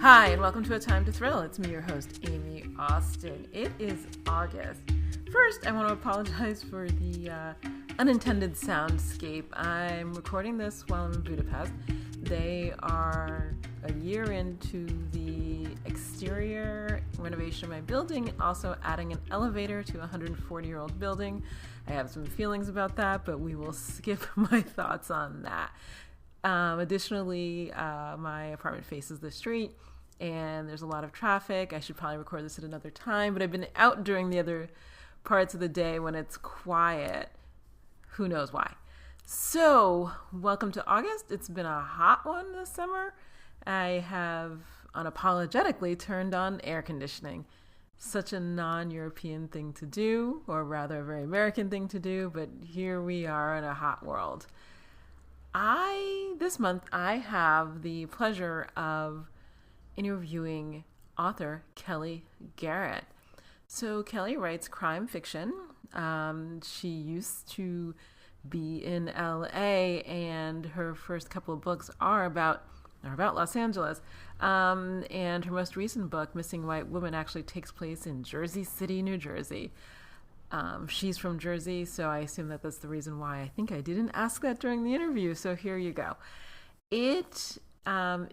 Hi, and welcome to A Time to Thrill. It's me, your host, Aime Austin. It is August. First, I want to apologize for the unintended soundscape. I'm recording this while I'm in Budapest. They are a year into the exterior renovation of my building, also adding an elevator to a 140-year-old building. I have some feelings about that, but we will skip my thoughts on that. Additionally, my apartment faces the street and there's a lot of traffic. I should probably record this at another time, but I've been out during the other parts of the day when it's quiet. Who knows why? So, welcome to August. It's been a hot one this summer. I have unapologetically turned on air conditioning. Such a non-European thing to do, or rather a very American thing to do, but here we are in a hot world. This month, I have the pleasure of interviewing author Kelly Garrett. So Kelly writes crime fiction. She used to be in LA, and her first couple of books are about Los Angeles. And her most recent book, Missing White Woman, actually takes place in Jersey City, New Jersey. She's from Jersey, so I assume that that's the reason why I think I didn't ask that during the interview. So here you go. It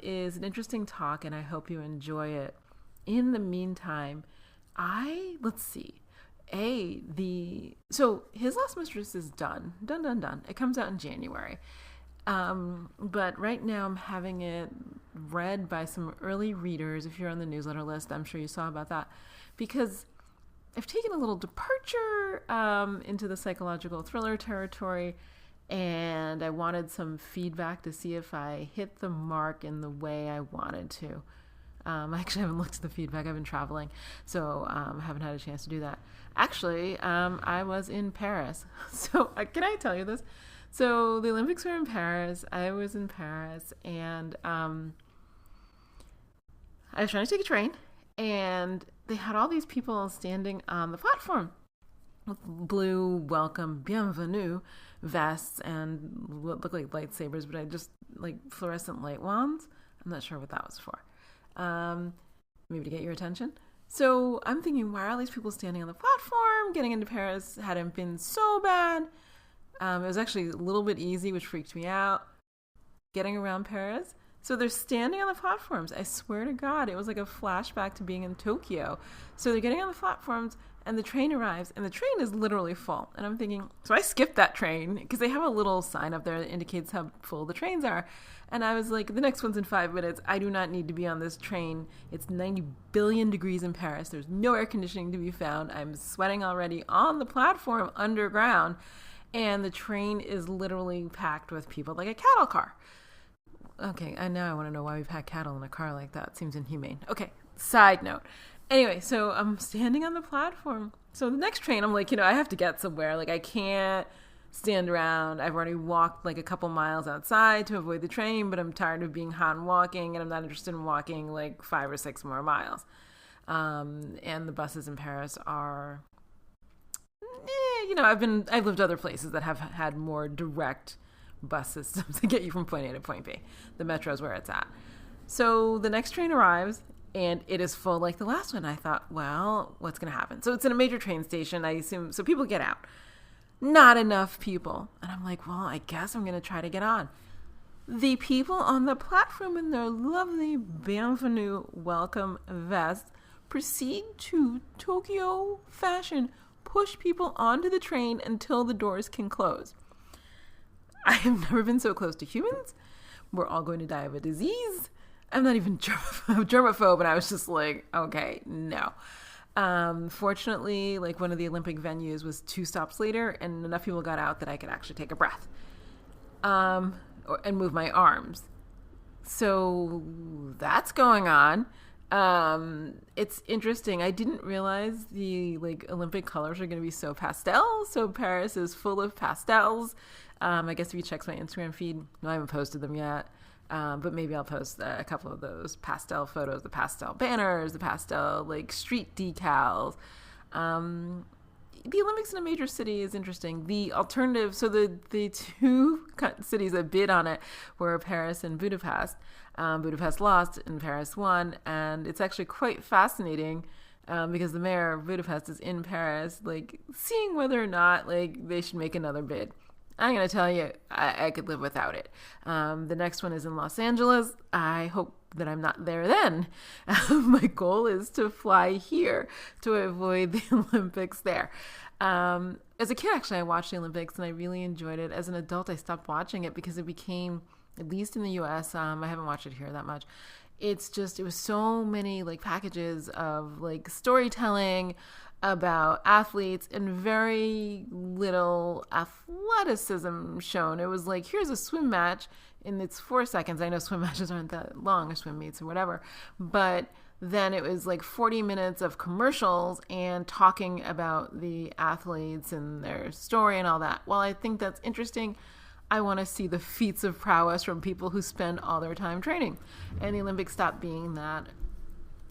is an interesting talk, and I hope you enjoy it. In the meantime, let's see. So His Last Mistress is done. Done. It comes out in January. But right now I'm having it read by some early readers. If you're on the newsletter list, I'm sure you saw about that, because I've taken a little departure into the psychological thriller territory, and I wanted some feedback to see if I hit the mark in the way I wanted to. I actually haven't looked at the feedback. I've been traveling, so I haven't had a chance to do that. Actually, I was in Paris. So can I tell you this? So the Olympics were in Paris. I was in Paris, and I was trying to take a train, and they had all these people standing on the platform with blue welcome, bienvenue vests and what looked like lightsabers, but I just like fluorescent light wands. I'm not sure what that was for. Maybe to get your attention. So I'm thinking, why are all these people standing on the platform? Getting into Paris hadn't been so bad. It was actually a little bit easy, which freaked me out, getting around Paris. So they're standing on the platforms. I swear to God, it was like a flashback to being in Tokyo. So they're getting on the platforms, and the train arrives, and the train is literally full. And I'm thinking, so I skipped that train because they have a little sign up there that indicates how full the trains are. And I was like, the next one's in 5 minutes. I do not need to be on this train. It's 90 billion degrees in Paris. There's no air conditioning to be found. I'm sweating already on the platform underground, and the train is literally packed with people like a cattle car. Okay, I want to know why we pack cattle in a car like that. Seems inhumane. Okay, side note. Anyway, so I'm standing on the platform. So the next train, I'm like, I have to get somewhere. Like, I can't stand around. I've already walked like a couple miles outside to avoid the train, but I'm tired of being hot and walking, and I'm not interested in walking like 5 or 6 more miles. And the buses in Paris are, I've lived other places that have had more direct bus systems to get you from point A to point B. The metro's where it's at. So the next train arrives, and it is full like the last one. I thought, well, what's going to happen? So it's in a major train station, I assume. So people get out. Not enough people. And I'm like, well, I guess I'm going to try to get on. The people on the platform in their lovely bienvenue welcome vests proceed to Tokyo fashion push people onto the train until the doors can close. I have never been so close to humans. We're all going to die of a disease. I'm not even germaphobe, and I was just like, okay, no. Fortunately, like one of the Olympic venues was 2 stops later, and enough people got out that I could actually take a breath and move my arms. So that's going on. It's interesting. I didn't realize the Olympic colors are going to be so pastel. So Paris is full of pastels. I guess if you check my Instagram feed, I haven't posted them yet, but maybe I'll post a couple of those pastel photos, the pastel banners, the pastel street decals. the Olympics in a major city is interesting. The alternative, so the two cities that bid on it were Paris and Budapest. Budapest lost and Paris won, and it's actually quite fascinating because the mayor of Budapest is in Paris, like seeing whether or not like they should make another bid. I'm going to tell you, I could live without it. The next one is in Los Angeles. I hope that I'm not there then. My goal is to fly here to avoid the Olympics there. As a kid, actually, I watched the Olympics and I really enjoyed it. As an adult, I stopped watching it because it became, at least in the US, I haven't watched it here that much. It was so many like packages of like storytelling about athletes and very little athleticism shown. It was like, here's a swim match and it's 4 seconds. I know swim matches aren't that long, or swim meets or whatever, but then it was like 40 minutes of commercials and talking about the athletes and their story and all that. While I think that's interesting, I want to see the feats of prowess from people who spend all their time training. And the Olympics stopped being that.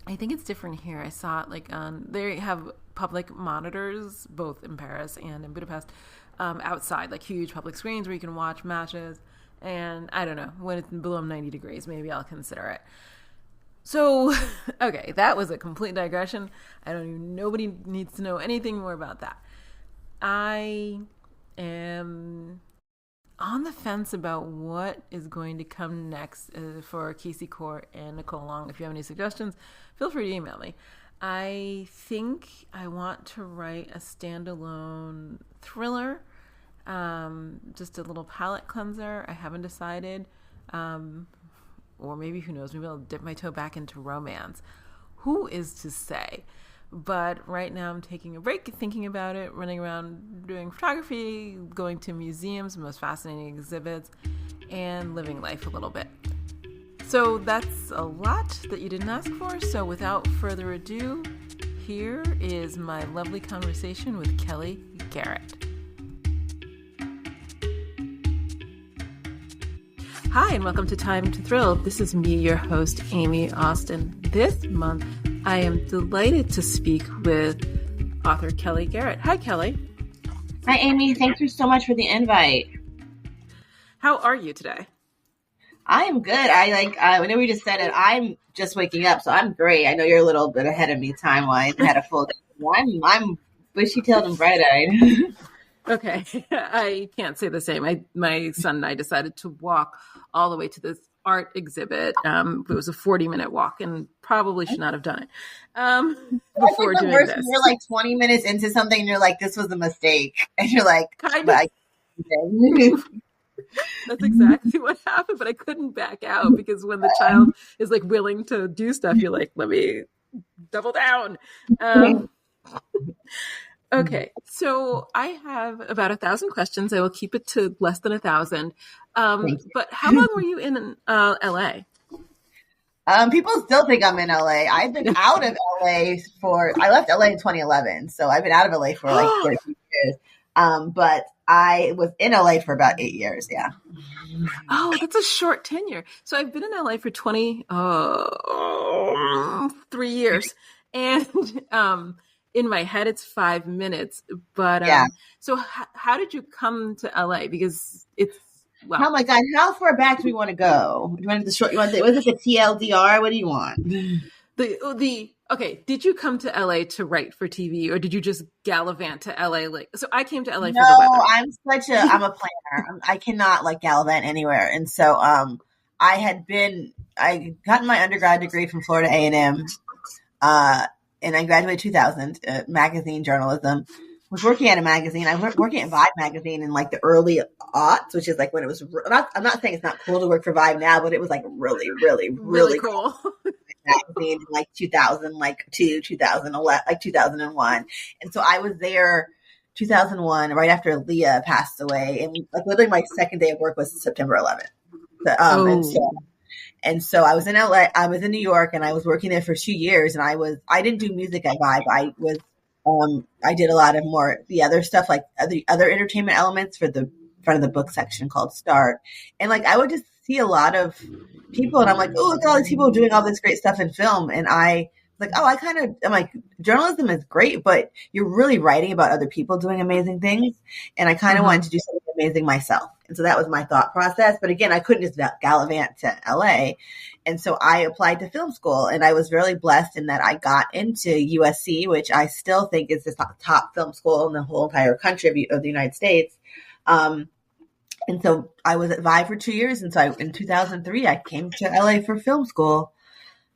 I think it's different here. I saw it like they have public monitors both in Paris and in Budapest outside, like huge public screens where you can watch matches. And I don't know, when it's below 90 degrees, maybe I'll consider it. So, okay, that was a complete digression. Nobody needs to know anything more about that. I am on the fence about what is going to come next for Casey Court and Nicole Long. If you have any suggestions, feel free to email me. I think I want to write a standalone thriller, just a little palate cleanser. I haven't decided, or maybe, who knows, maybe I'll dip my toe back into romance. Who is to say? But right now I'm taking a break, thinking about it, running around doing photography, going to museums, most fascinating exhibits, and living life a little bit. So that's a lot that you didn't ask for. So without further ado, here is my lovely conversation with Kelly Garrett. Hi, and welcome to Time to Thrill. This is me, your host, Aime Austin. This month, I am delighted to speak with author Kelly Garrett. Hi, Kelly. Hi, Aime. Thank you so much for the invite. How are you today? I am good. I know we just said it. I'm just waking up, so I'm great. I know you're a little bit ahead of me time-wise. I had a full day. I'm bushy-tailed and bright-eyed. Okay. I can't say the same. My son and I decided to walk all the way to this art exhibit. It was a 40-minute walk and probably should not have done it before doing this. You're like 20 minutes into something and you're like, this was a mistake. And you're like, That's exactly what happened, but I couldn't back out because when the child is like willing to do stuff, you're like, let me double down. Okay, so I have about 1,000 questions. I will keep it to less than 1,000. But how long were you in LA? People still think I'm in LA. I've been out of LA I left LA in 2011. So I've been out of LA for like 13 years. But I was in LA for about 8 years. Yeah. Oh, that's a short tenure. So I've been in LA for 3 years. And, in my head, it's 5 minutes, but yeah. So how did you come to LA? Because it's oh my God, how far back do we want to go? Do you want the short? Was it the TLDR? What do you want? Okay. Did you come to LA to write for TV, or did you just gallivant to LA? So I came to LA for the weather. I'm a planner. I cannot gallivant anywhere, and so I got my undergrad degree from Florida A&M. And I graduated 2000, magazine journalism. Was working at a magazine. I was working at Vibe magazine in the early aughts, which is when it was. I'm not saying it's not cool to work for Vibe now, but it was really, really, really cool. Magazine in 2002, 2011, 2001, and so I was there 2001, right after Leah passed away, and literally my second day of work was September 11th. And so I was in LA, I was in New York, and I was working there for 2 years. And I didn't do music at Vibe. I did a lot of more the other stuff, other entertainment elements for the front of the book section called Start. And I would just see a lot of people, and I'm like, oh, look at all these people doing all this great stuff in film. And I like, oh, I'm like, journalism is great, but you're really writing about other people doing amazing things. And I kind of wanted to do something amazing myself. And so that was my thought process. But again, I couldn't just gallivant to LA. And so I applied to film school, and I was really blessed in that I got into USC, which I still think is the top film school in the whole entire country of the United States. And so I was at Vi for 2 years. And so in 2003, I came to LA for film school.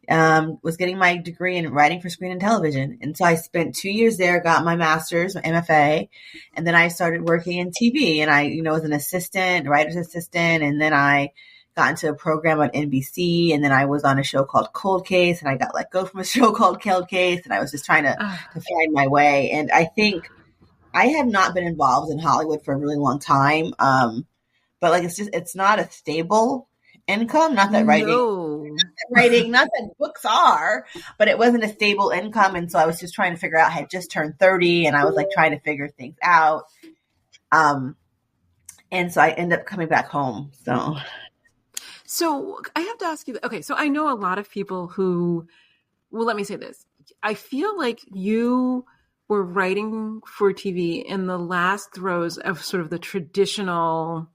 Was getting my degree in writing for screen and television. And so I spent 2 years there, got my master's, my MFA, and then I started working in TV. And I, was an assistant, writer's assistant. And then I got into a program on NBC. And then I was on a show called Cold Case. And I got let go from a show called Cold Case. And I was just trying to find my way. And I think I have not been involved in Hollywood for a really long time. But like, it's not a stable income. Not that not that books are, but it wasn't a stable income. And so I was just trying to figure out, I had just turned 30 and I was like trying to figure things out. And so I ended up coming back home. So I have to ask you, okay, so I know a lot of people who, well, let me say this. I feel like you were writing for TV in the last throes of sort of the traditional.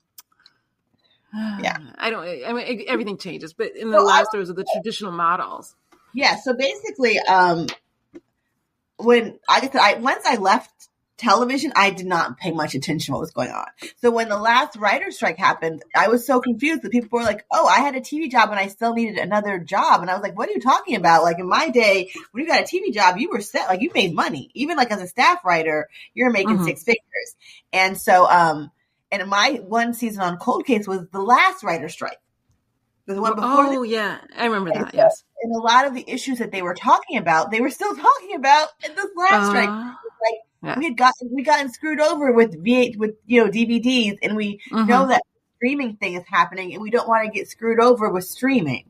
Yeah. I mean, everything changes, but in the last throes of the traditional models. Yeah. So basically, once I left television, I did not pay much attention to what was going on. So when the last writer's strike happened, I was so confused that people were like, oh, I had a TV job and I still needed another job. And I was like, what are you talking about? Like in my day, when you got a TV job, you were set, like you made money. Even like as a staff writer, you're making six figures. And so, and my one season on Cold Case was the last writer's strike. The one before. Oh, yeah. I remember that, yes. And a lot of the issues that they were talking about, they were still talking about in this last strike. Like, we gotten screwed over with DVDs, and we know that streaming thing is happening, and we don't want to get screwed over with streaming.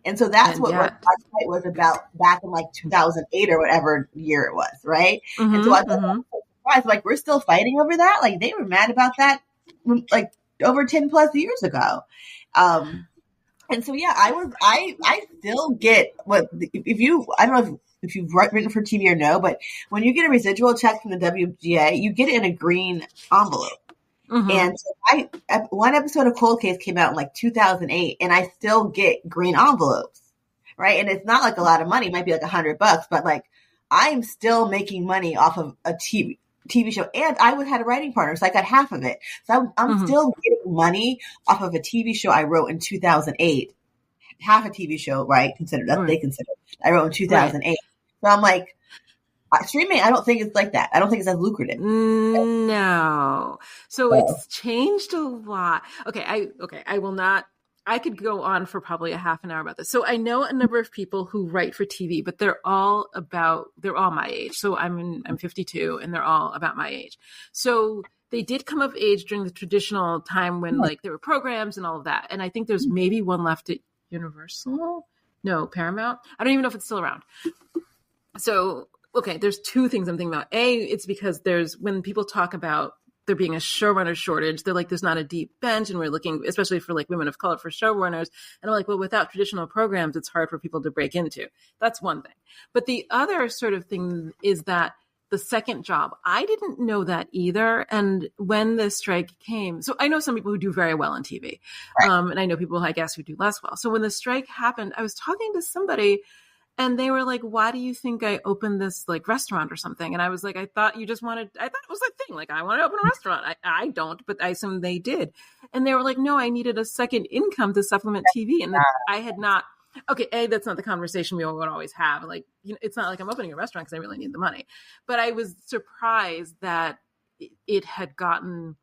And so that's what last strike was about back in like 2008 or whatever year it was, right? And so I was surprised, like, we're still fighting over that? Like, they were mad about that like over 10 plus years ago. And so, yeah, I still get I don't know if you've written for TV or no, but when you get a residual check from the WGA, you get it in a green envelope. And so one episode of Cold Case came out in like 2008, and I still get green envelopes, right? And it's not like a lot of money. It might be like $100, but like I'm still making money off of a TV show, and I had a writing partner, so I got half of it. So I'm still getting money off of a TV show I wrote in 2008, half a TV show, right? They consider. I wrote in 2008. So I'm like, streaming, I don't think it's like that. I don't think it's as lucrative. No. So it's changed a lot. Okay. I will not. I could go on for probably a half an hour about this. So I know a number of people who write for TV, but they're all my age. So I'm 52, and they're all about my age. So they did come of age during the traditional time when like there were programs and all of that. And I think there's maybe one left at Universal. No, Paramount. I don't even know if it's still around. So, okay, there's two things I'm thinking about. A, it's because when people talk about there being a showrunner shortage, they're like, there's not a deep bench, and we're looking, especially for like women of color, for showrunners. And I'm like, well, without traditional programs, it's hard for people to break into. That's one thing. But the other sort of thing is that the second job, I didn't know that either. And when the strike came, so I know some people who do very well on TV. And I know people, I guess, who do less well. So when the strike happened, I was talking to somebody, and they were like, why do you think I opened this like restaurant or something? And I was like, I thought it was a thing. Like, I want to open a restaurant. I don't, but I assume they did. And they were like, no, I needed a second income to supplement TV. And I had not. Okay, A, that's not the conversation we would always have. Like, it's not like I'm opening a restaurant because I really need the money. But I was surprised that it had gotten,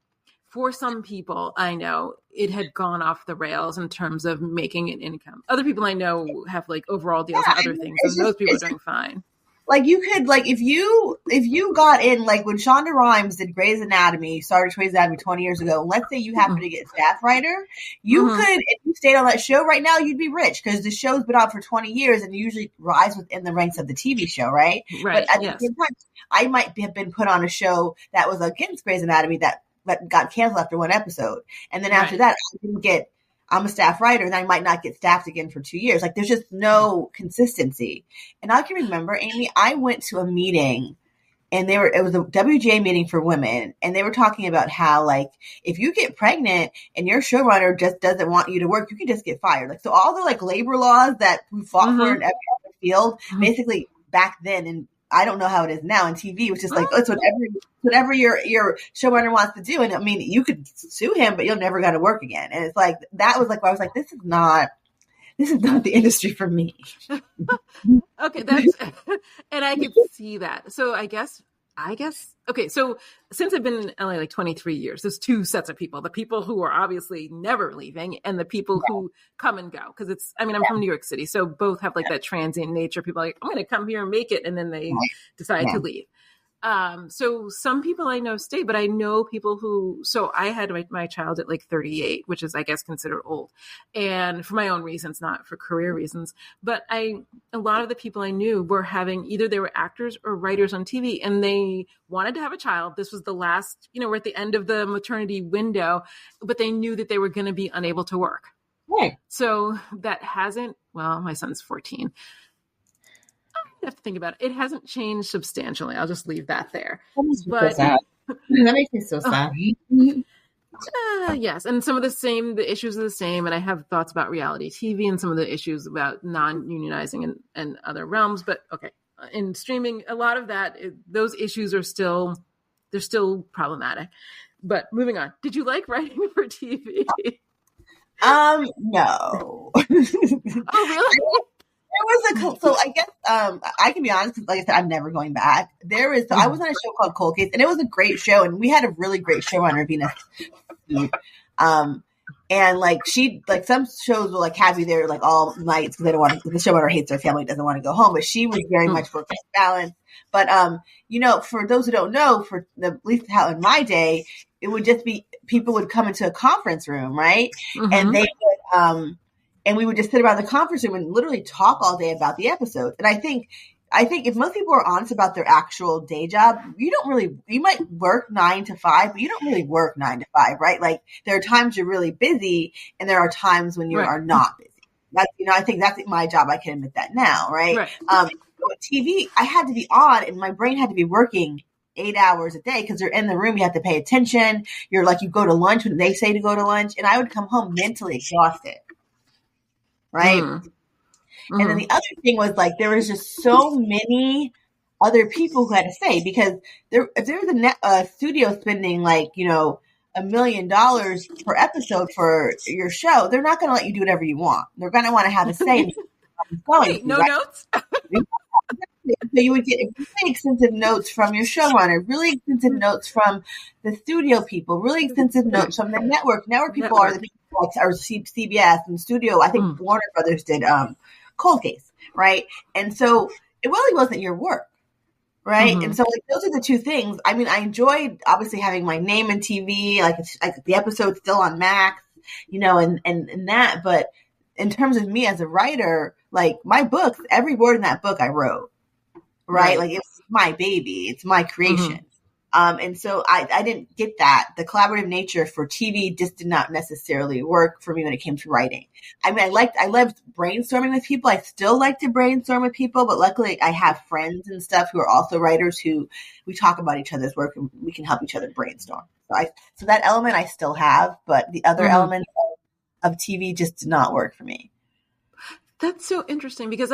for some people I know, it had gone off the rails in terms of making an income. Other people I know have like overall deals and other things, and those people are doing fine. Like you could, like if you got in, like when Shonda Rhimes did Grey's Anatomy, started Grey's Anatomy 20 years ago, and let's say you happen to get a staff writer, you could, if you stayed on that show right now, you'd be rich because the show's been on for 20 years and you usually rise within the ranks of the TV show, right? Right. But at the same time, I might have been put on a show that was against Grey's Anatomy that got canceled after one episode. And then after that, I'm a staff writer, and I might not get staffed again for 2 years. Like there's just no consistency. And I can remember, Amy, I went to a meeting and it was a WGA meeting for women, and they were talking about how, like, if you get pregnant and your showrunner just doesn't want you to work, you can just get fired. Like, so all the like labor laws that we fought for in every other field, basically back then, and I don't know how it is now in TV, it was just like, oh, it's whatever your showrunner wants to do. And I mean, you could sue him, but you'll never go to work again. And it's like, that was like, I was like, this is not the industry for me. Okay, that's and I could see that. So I guess okay, so since I've been in LA like 23 years, there's two sets of people: the people who are obviously never leaving and the people who come and go. Because I'm from New York City, so both have like that transient nature. People are like, I'm going to come here and make it, and then they decide to leave. So some people I know stay, but I know people who, so I had my child at like 38, which is, I guess, considered old, and for my own reasons, not for career reasons. But a lot of the people I knew were having, either they were actors or writers on TV, and they wanted to have a child. This was the last, we're at the end of the maternity window, but they knew that they were going to be unable to work. Right. So that hasn't, well, my son's 14. I have to think about it. It hasn't changed substantially. I'll just leave that there. That makes me so sad. Yes, and some of the issues are the same, and I have thoughts about reality TV and some of the issues about non-unionizing and other realms. But okay, in streaming, a lot of that, those issues are still problematic. But moving on, did you like writing for TV? No. Oh, really? So I guess I can be honest, like I said, I'm never going back. I was on a show called Cold Case, and it was a great show, and we had a really great showrunner, Venus. And like some shows will like have you there like all nights because they don't want to, the showrunner hates their family, doesn't want to go home, but she was very much work-life balance. But for those who don't know, at least how in my day, it would just be people would come into a conference room, right? And they would and we would just sit around the conference room and literally talk all day about the episodes. And I think if most people are honest about their actual day job, you might work 9 to 5, but you don't really work 9 to 5, right? Like there are times you're really busy and there are times when you are not busy. That's, I think that's my job. I can admit that now, right? With TV, I had to be on and my brain had to be working 8 hours a day because you're in the room. You have to pay attention. You go to lunch when they say to go to lunch. And I would come home mentally exhausted. Right. And then the other thing was like, there was just so many other people who had to say, because if there was a studio spending like, $1 million per episode for your show, they're not going to let you do whatever you want. They're going to want to have a say. Wait, no notes? So you would get really extensive notes from your showrunner, really extensive notes from the studio people, really extensive notes from the network. Network people are the people like or CBS and studio. I think Warner Brothers did Cold Case, right? And so it really wasn't your work, right? And so like those are the two things. I mean, I enjoyed obviously having my name in TV, like the episode's still on Max, and that. But in terms of me as a writer, like my books, every word in that book I wrote. Right? Like it's my baby. It's my creation. And so I didn't get that. The collaborative nature for TV just did not necessarily work for me when it came to writing. I mean, I loved brainstorming with people. I still like to brainstorm with people, but luckily I have friends and stuff who are also writers who we talk about each other's work and we can help each other brainstorm. So that element I still have, but the other elements of TV just did not work for me. That's so interesting because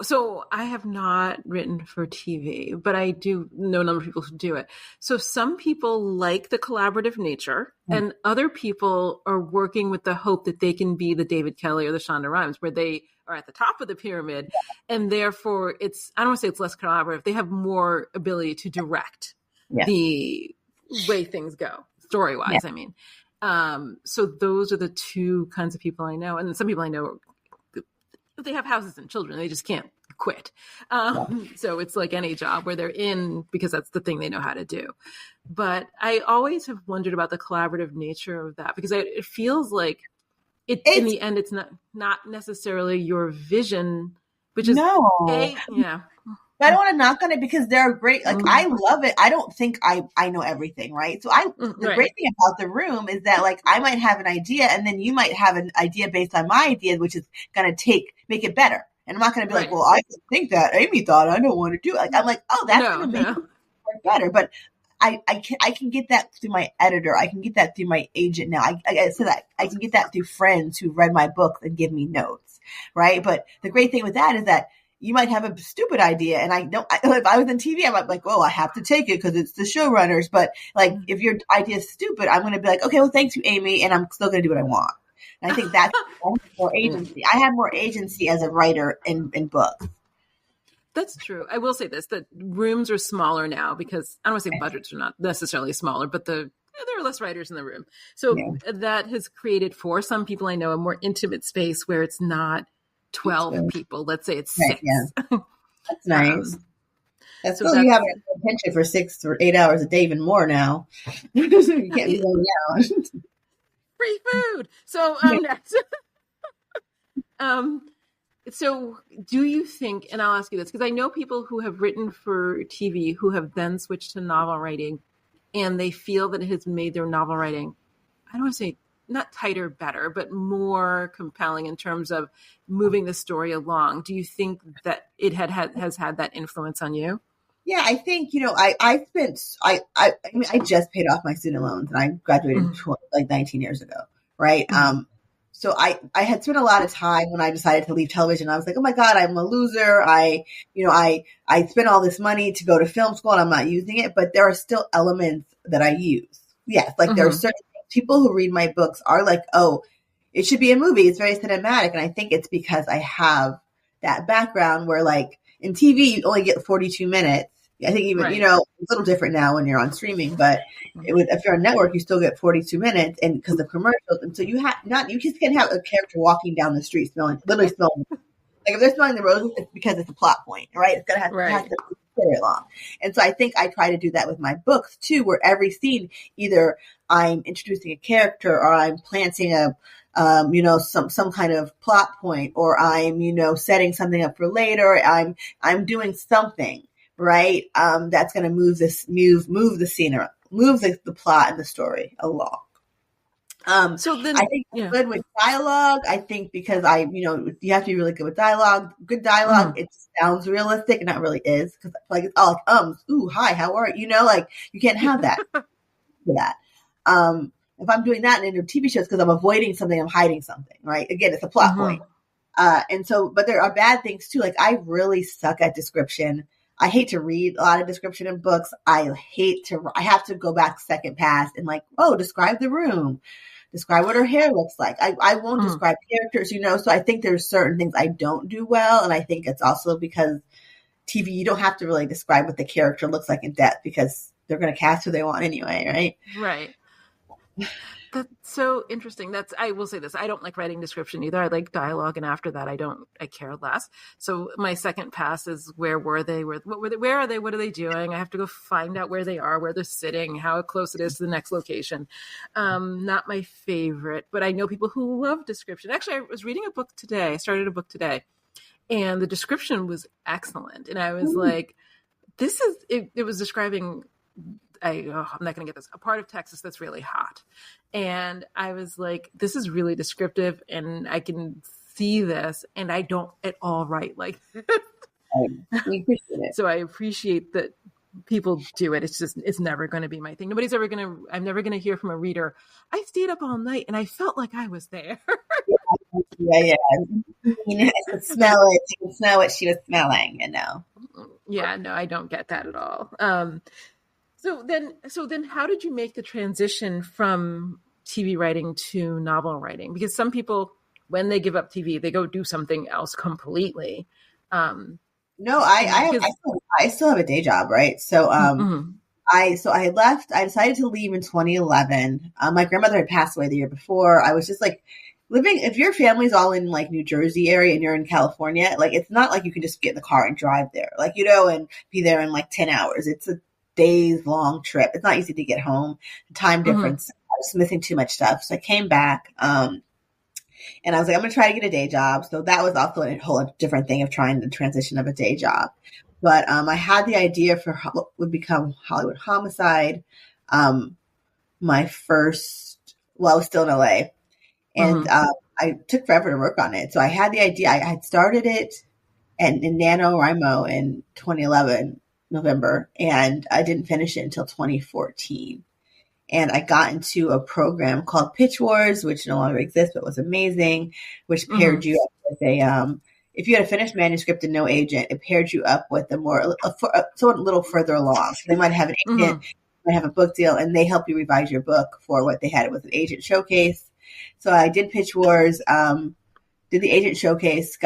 so I have not written for TV, but I do know a number of people who do it. So some people like the collaborative nature and other people are working with the hope that they can be the David Kelly or the Shonda Rhimes, where they are at the top of the pyramid. And therefore I don't want to say it's less collaborative. They have more ability to direct the way things go, story-wise, I mean. So those are the two kinds of people I know. And some people I know, they have houses and children. They just can't quit. So it's like any job where they're in because that's the thing they know how to do. But I always have wondered about the collaborative nature of that because it feels like in the end, it's not necessarily your vision, which is But I don't want to knock on it because they're great. Like I love it. I don't think I know everything, right? So the great thing about the room is that like I might have an idea and then you might have an idea based on my idea, which is gonna make it better. And I'm not gonna be like, well, I think that Amy thought I don't want to do it. Like I'm like, oh, that's gonna make it work better. But I can get that through my editor. I can get that through my agent now. I said that I can get that through friends who read my books and give me notes, right? But the great thing with that is that you might have a stupid idea, and if I was in TV, I might be like, oh, I have to take it because it's the showrunners. But like, if your idea is stupid, I'm going to be like, okay, well, thanks you, Amy, and I'm still going to do what I want. And I think that's more agency. I have more agency as a writer in books. That's true. I will say this, that rooms are smaller now because I don't want to say budgets are not necessarily smaller, but there are less writers in the room. So that has created for some people I know a more intimate space where it's not 12 people. Let's say it's 6. Yeah. That's nice. That's so you have attention for 6 or 8 hours a day, even more now. You can't be going out. Free food. So next. So do you think, and I'll ask you this, because I know people who have written for TV who have then switched to novel writing and they feel that it has made their novel writing, I don't want to say not tighter, better, but more compelling in terms of moving the story along. Do you think that it has had that influence on you? Yeah, I think, I just paid off my student loans and I graduated like 19 years ago. Right. So I had spent a lot of time when I decided to leave television. I was like, oh my God, I'm a loser. I spent all this money to go to film school and I'm not using it, but there are still elements that I use. Yes. Like there are certain people who read my books are like, oh, it should be a movie. It's very cinematic. And I think it's because I have that background where like in TV, you only get 42 minutes. I think even, it's a little different now when you're on streaming, but if you're on network, you still get 42 minutes and because of commercials. And so you just can't have a character walking down the street literally smelling. Like if they're smelling the roses, it's because it's a plot point, right? It's going to have to be very long. And so I think I try to do that with my books too, where every scene, either I'm introducing a character or I'm planting some kind of plot point, or I'm, setting something up for later. I'm doing something. Right, that's going to move the scene around, move the plot and the story along. So then, I think good with dialogue. I think because you have to be really good with dialogue. Good dialogue, it sounds realistic, and that really is because like it's all like ooh, hi, how are you? Like you can't have that for that. If I'm doing that in TV shows because I'm avoiding something, I'm hiding something. Right, again, it's a plot point. And so, but there are bad things too. Like I really suck at description. I hate to read a lot of description in books. I have to go back second pass and like, describe the room, describe what her hair looks like. I won't describe characters, so I think there's certain things I don't do well. And I think it's also because TV, you don't have to really describe what the character looks like in depth because they're going to cast who they want anyway. Right. Right. That's so interesting. I will say this. I don't like writing description either. I like dialogue. And after that, I care less. So my second pass is where were they? Where are they? What are they doing? I have to go find out where they are, where they're sitting, how close it is to the next location. Not my favorite, but I know people who love description. Actually, I was reading a book today. I started a book today and the description was excellent. And I was like, it was describing I'm not going to get this, a part of Texas that's really hot. And I was like, this is really descriptive and I can see this and I don't at all write like this. I appreciate it. So I appreciate that people do it. It's never going to be my thing. I'm never going to hear from a reader, I stayed up all night and I felt like I was there. Yeah. I could smell it. You could smell what she was smelling, Yeah, no, I don't get that at all. So then how did you make the transition from TV writing to novel writing? Because some people, when they give up TV, they go do something else completely. No, I still have a day job, right? So, I decided to leave in 2011. My grandmother had passed away the year before. I was just like living, if your family's all in like New Jersey area and you're in California, like it's not like you can just get in the car and drive there, like, and be there in like 10 hours. It's a days long trip. It's not easy to get home. Time difference. I was missing too much stuff. So I came back. And I was like, I'm going to try to get a day job. So that was also a whole different thing of trying the transition of a day job. But I had the idea for what would become Hollywood Homicide. My first, well, I was still in LA, and Mm-hmm. I took forever to work on it. So I had the idea. I had started it in NaNoWriMo in 2011, November, and I didn't finish it until 2014. And I got into a program called Pitch Wars, which no longer exists, but was amazing, which paired Mm-hmm. you up with if you had a finished manuscript and no agent, it paired you up with someone a little further along. So they might have an agent, Mm-hmm. might have a book deal, and they help you revise your book for what they had. It was an agent showcase. So I did Pitch Wars, did the agent showcase,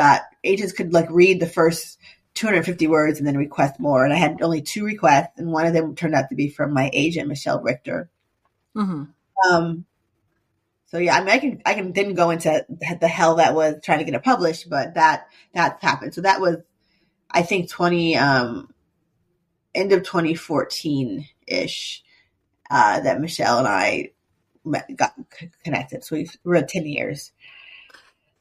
agents could like read the first 250 words and then request more. And I had only 2 requests, and one of them turned out to be from my agent, Michelle Richter. Mm-hmm. Um, so yeah, I mean, I can didn't go into the hell that was trying to get it published, but that's happened. So that was, I think, end of 2014 ish, that Michelle and I got connected. So we're at 10 years.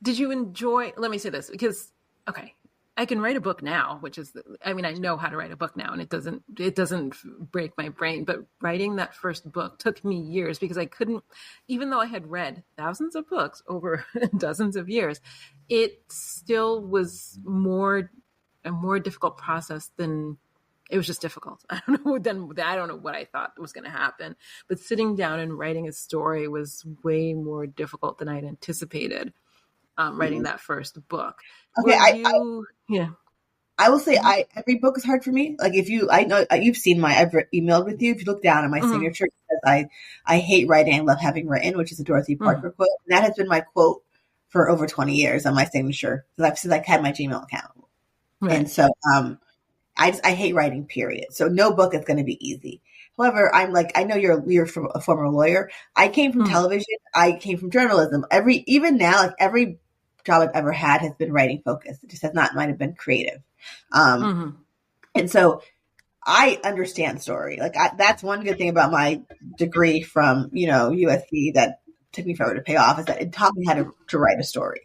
Did you enjoy, let me say this, because, okay, I can write a book now, which is, I mean, I know how to write a book now, and it doesn't break my brain, but writing that first book took me years because I couldn't, even though I had read thousands of books over dozens of years, it still was a more difficult process than, it was just difficult. I don't know what I thought was going to happen, but sitting down and writing a story was way more difficult than I'd anticipated. Writing that first book. Okay, Were you? Yeah. I will say Mm-hmm. every book is hard for me. Like I know you've seen I've emailed with you. If you look down at my Mm-hmm. signature, it says I hate writing, I love having written, which is a Dorothy Mm-hmm. Parker quote. And that has been my quote for over 20 years on my signature since I've had my Gmail account. And Right. so, I hate writing, period. So no book is going to be easy. However, I'm like, I know you're from a former lawyer. I came from Mm-hmm. television. I came from journalism. Even now, like every job I've ever had has been writing focused. It just might have been creative. Um, Mm-hmm. and so I understand story. Like that's one good thing about my degree from, USC that took me forever to pay off is that it taught me how to write a story.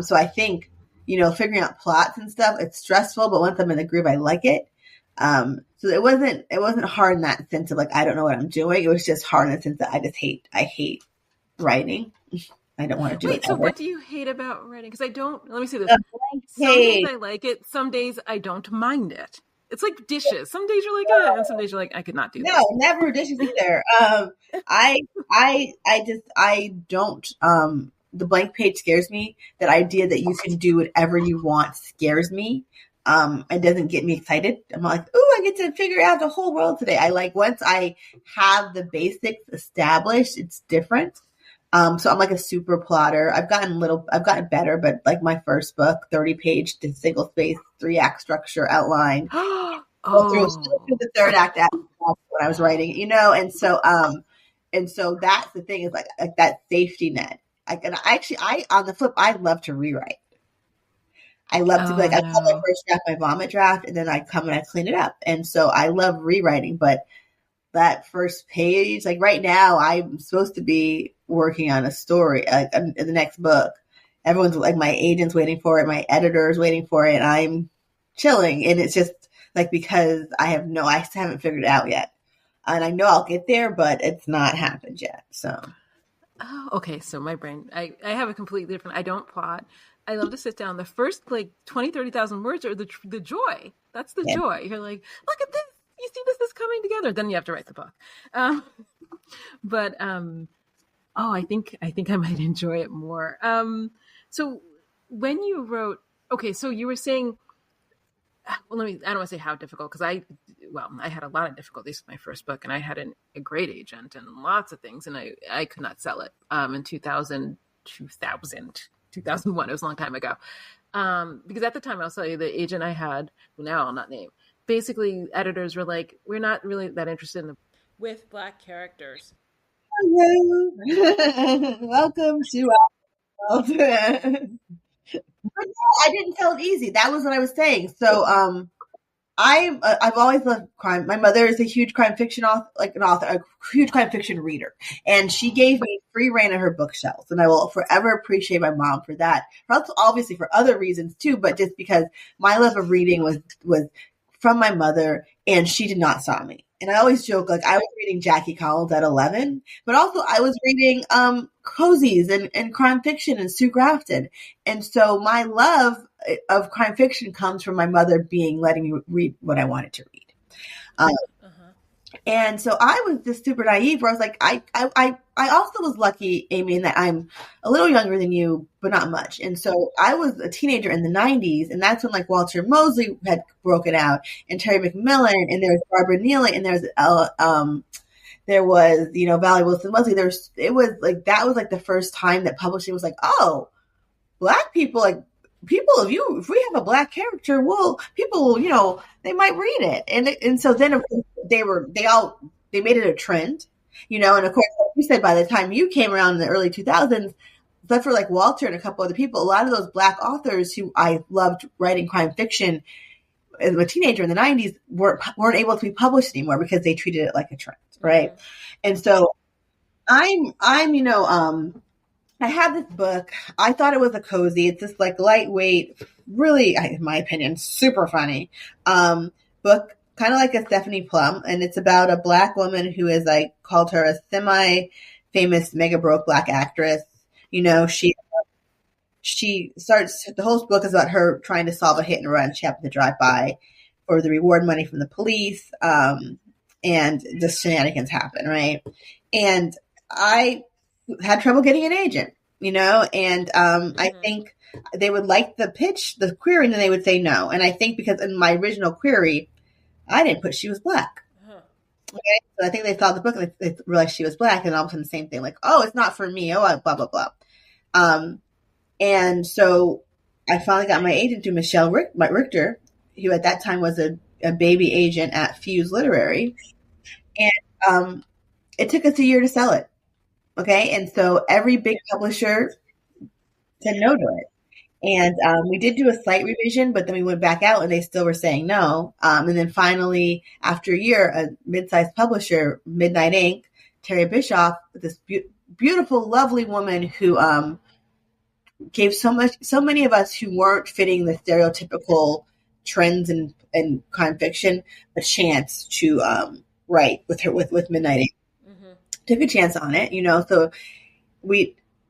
So I think, figuring out plots and stuff, it's stressful, but once I'm in the groove, I like it. So it wasn't hard in that sense of like, I don't know what I'm doing. It was just hard in the sense that I hate writing. I don't want to do it Wait. So, ever. what do you hate about writing? Because I don't. Let me say this. A blank Some days page. I like it. Some days I don't mind it. It's like dishes. Some days you're like, and some days you're like, I could not do No, this. never dishes either. I, I don't. The blank page scares me. That idea that you can do whatever you want scares me. It doesn't get me excited. I'm like, ooh, I get to figure out the whole world today. I like once I have the basics established, it's different. So I'm like a super plotter. I've gotten better, but like my first book, 30-page, single space, 3-act structure outline still through Oh. the third act when I was writing, and so that's the thing is like that safety net. I on the flip, I love to rewrite. I love to be like, Oh I call my no. first draft my vomit draft, and then I come and I clean it up. And so I love rewriting, but that first page, like right now, I'm supposed to be working on a story, in the next book. Everyone's like, my agent's waiting for it, my editor's waiting for it, and I'm chilling. And it's just like, because I haven't figured it out yet. And I know I'll get there, but it's not happened yet. So, Oh, okay. So my brain, I have a completely different, I don't plot. I love to sit down. The first like 20, 30,000 words are the joy. That's the yeah. joy. You're like, look at this. You see this coming together. Then you have to write the book. Um, but, oh, I think I might enjoy it more. So when you wrote, okay, so you were saying, well, I don't want to say how difficult, because I had a lot of difficulties with my first book, and I had a great agent and lots of things, and I could not sell it in 2001. It was a long time ago. Because at the time, I'll tell you, the agent I had, who now I'll not name, basically editors were like, we're not really that interested in with Black characters. Hello. Welcome to our world. But no, I didn't tell it easy. That was what I was saying. So, I've always loved crime. My mother is a huge crime fiction author, like an author, a huge crime fiction reader, and she gave me free reign of her bookshelves, and I will forever appreciate my mom for that. Obviously for other reasons too, but just because my love of reading was from my mother, and she did not stop me. And I always joke like I was reading Jackie Collins at 11, but also I was reading cozies and crime fiction and Sue Grafton, and so my love of crime fiction comes from my mother letting me read what I wanted to read. Um, and so I was just super naive where I was like, I also was lucky, Amy, in that I'm a little younger than you, but not much. And so I was a teenager in the 90s, and that's when like Walter Mosley had broken out, and Terry McMillan, and there was Barbara Neely, and there was, Valerie Wilson Mosley. It was like, that was like the first time that publishing was like, oh, Black people, like, if we have a Black character, well, people will, they might read it. And so then of course they made it a trend, and of course, like you said, by the time you came around in the early 2000s, but for like Walter and a couple other people, a lot of those Black authors who I loved writing crime fiction as a teenager in the 90s weren't able to be published anymore because they treated it like a trend, right? Mm-hmm. And so I'm I have this book. I thought it was a cozy. It's this like lightweight, really, in my opinion, super funny book, kind of like a Stephanie Plum, and it's about a Black woman who is like called her a semi-famous, mega broke Black actress. She starts, the whole book is about her trying to solve a hit and run. She happened to drive by for the reward money from the police, and the shenanigans happen, right? And I had trouble getting an agent, and I think they would like the pitch, the query, and then they would say no. And I think because in my original query, I didn't put she was Black. Okay, so I think they saw the book and they realized she was Black, and all of a sudden the same thing, like, oh, it's not for me. Oh, blah blah blah. And so I finally got my agent, to Michelle Richter, who at that time was a baby agent at Fuse Literary, and it took us a year to sell it. Okay, and so every big publisher said no to it. And we did do a slight revision, but then we went back out and they still were saying no. And then finally, after a year, a mid-sized publisher, Midnight Ink., Terry Bischoff, this beautiful, lovely woman who gave so many of us who weren't fitting the stereotypical trends in crime fiction a chance to write with her with Midnight Ink. Took a chance on it, so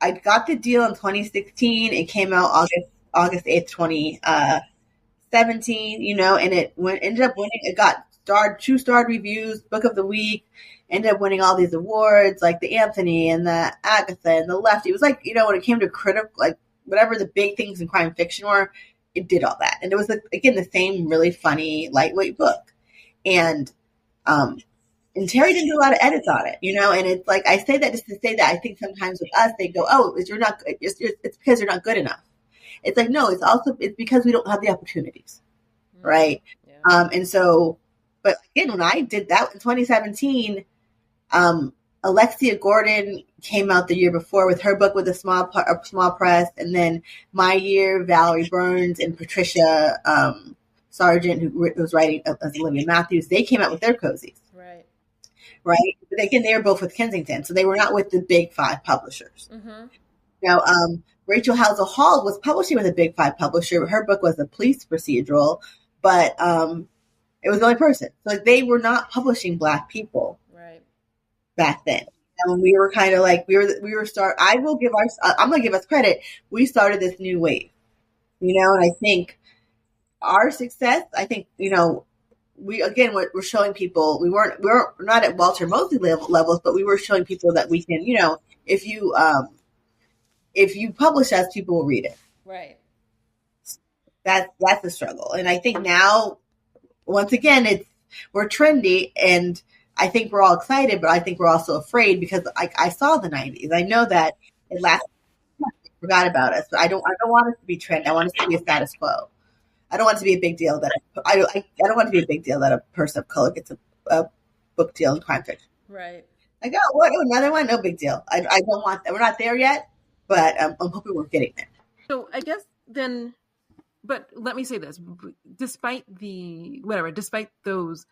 I got the deal in 2016. It came out August 8th, 2017, and it ended up winning. It got 2-star reviews, book of the week, ended up winning all these awards like the Anthony and the Agatha and the Lefty. It was like, when it came to critical, like whatever the big things in crime fiction were, it did all that. And it was, again, the same really funny, lightweight book. And Terry didn't do a lot of edits on it, and it's like, I say that just to say that I think sometimes with us, they go, oh, it's because you're not good enough. It's like, no, it's because we don't have the opportunities. Right. Yeah. And so, but again, when I did that in 2017, Alexia Gordon came out the year before with her book with a small press. And then my year, Valerie Burns and Patricia Sargent, who was writing as Olivia Matthews, they came out with their cozies. Right. But again, they were both with Kensington, so they were not with the big 5 publishers. Rachel Housel Hall was publishing with a big 5 publisher. Her book was a police procedural, but it was the only person. So they were not publishing Black people back then. And when we were kind of like, I'm going to give us credit. We started this new wave, and I think our success, we're showing people, we're not at Walter Mosley levels, but we were showing people that we can, if you publish us, people will read it. Right. That's the struggle. And I think now, once again, we're trendy, and I think we're all excited, but I think we're also afraid because I saw the 90s. I know that it lasted, forgot about us, but I don't want us to be trendy. I want us to be a status quo. I don't want it to be a big deal that I don't want it to be a big deal that a person of color gets a book deal in crime fiction. Right. Like, oh, what? Another one? No big deal. I don't want that. We're not there yet, but I'm hoping we're getting there. So I guess then But let me say this, despite those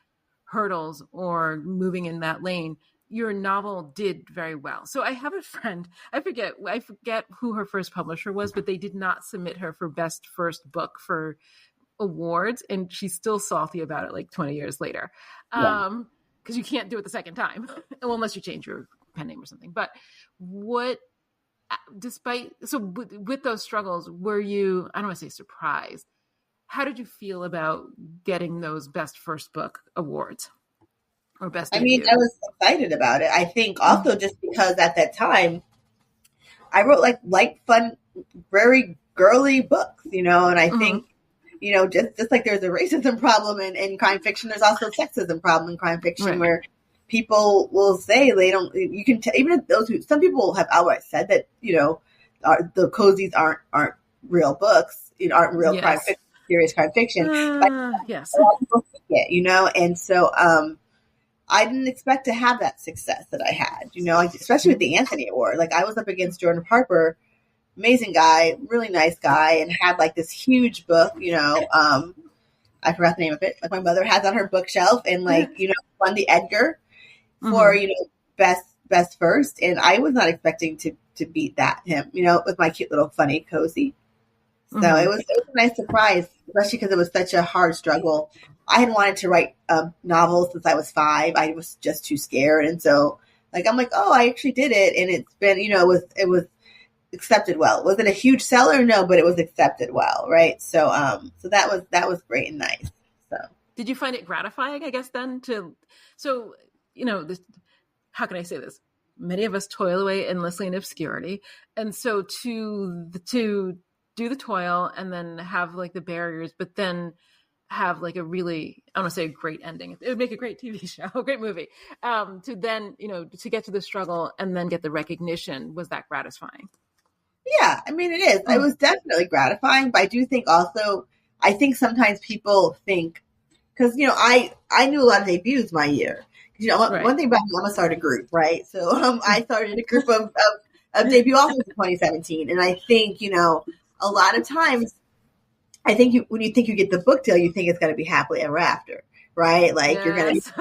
hurdles or moving in that lane, your novel did very well. So I have a friend, I forget who her first publisher was, but they did not submit her for best first book for awards, and she's still salty about it like 20 years later. Yeah. Because you can't do it the second time, well, unless you change your pen name or something. But what, with those struggles, were you, I don't want to say surprised, how did you feel about getting those best first book awards or best I mean, debut? I was excited about it. I think also just because at that time I wrote like light, fun, very girly books, and I Mm-hmm. think, just like there's a racism problem in crime fiction, there's also a sexism problem in crime fiction Right. where people will say they don't, you can, even if those who, some people have outright said that, the cozies aren't real books, aren't real crime Yes. fiction, serious crime fiction. But Yes. a lot of people think it, and so, I didn't expect to have that success that I had, especially with the Anthony Award. Like I was up against Jordan Harper, amazing guy, really nice guy, and had like this huge book, I forgot the name of it. Like my mother has on her bookshelf, and like won the Edgar for Mm-hmm. best first, and I was not expecting to beat him, with my cute little funny cozy. So Mm-hmm. it was a nice surprise, especially because it was such a hard struggle. I had wanted to write novels since I was 5. I was just too scared, and so I'm like, oh, I actually did it, and it's been, it was accepted well. Was it a huge seller? No, but it was accepted well, right? So so that was great and nice. So Did you find it gratifying, I guess, then so, this, how can I say this? Many of us toil away endlessly in obscurity. And so to do the toil and then have like the barriers, but then have like a really, I don't want to say a great ending. It would make a great TV show, a great movie. To then, to get to the struggle and then get the recognition, was that gratifying? yeah, I mean it is. It Mm. was definitely gratifying, but I do think also I think sometimes people think because I knew a lot of debuts my year. Right. One thing about me, I'm a started group, right? So I started a group of debut authors in 2017, and I think a lot of times I think when you think you get the book deal, you think it's going to be happily ever after, right? Like you're going to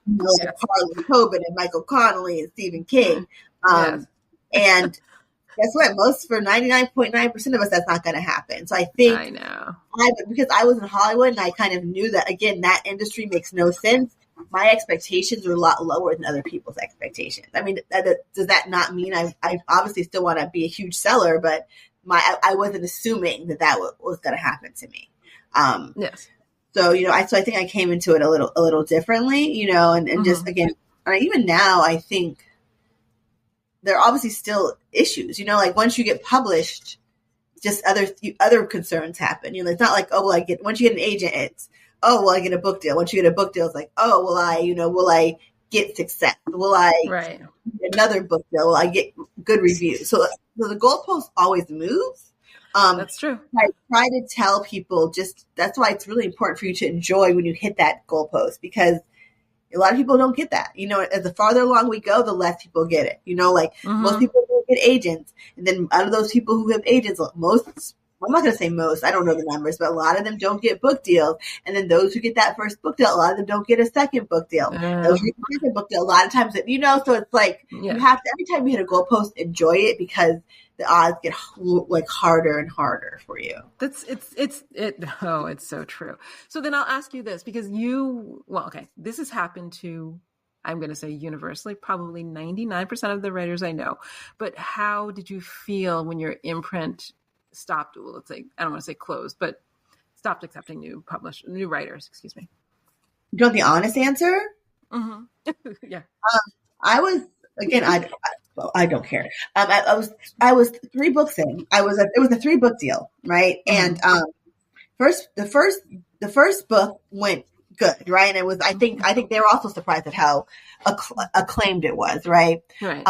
Yes. like Yes. Harlan Coben and Michael Connolly and Stephen King, Yes. and guess what? Most for 99.9% of us, that's not going to happen. So I think I know. because I was in Hollywood and I kind of knew that again that industry makes no sense. My expectations are a lot lower than other people's expectations. I mean, does that not mean I obviously still want to be a huge seller, but I wasn't assuming that was going to happen to me. Yes. So so I think I came into it a little differently, and just Mm-hmm. again, even now I think there are obviously still issues. Like once you get published, just other concerns happen. It's not like, oh well, once you get an agent, it's oh well, I get a book deal. Once you get a book deal, it's like, oh will I get success? Will I Right. get another book deal? Will I get good reviews? So the goalpost always moves. That's true. I try to tell people that's why it's really important for you to enjoy when you hit that goalpost because a lot of people don't get that. As the farther along we go, the less people get it. Like most Mm-hmm. people don't get agents. And then out of those people who have agents, most, I'm not going to say most, I don't know the numbers, but a lot of them don't get book deals. And then those who get that first book deal, a lot of them don't get a second book deal. Those who get the second book deal, a lot of times, so it's like you have to, every time you hit a goalpost, enjoy it because the odds get like harder and harder for you. It's so true. So then I'll ask you this because this has happened to, I'm going to say universally, probably 99% of the writers I know. But how did you feel when your imprint stopped? Well, let's say, I don't want to say closed, but stopped accepting new writers, excuse me. You want the honest answer? Mm-hmm. Yeah. I was again. I don't care. I was 3 books in. It was a 3-book deal, right? Mm-hmm. And the first book went good, right? And it was I think they were also surprised at how acclaimed it was, right? Right.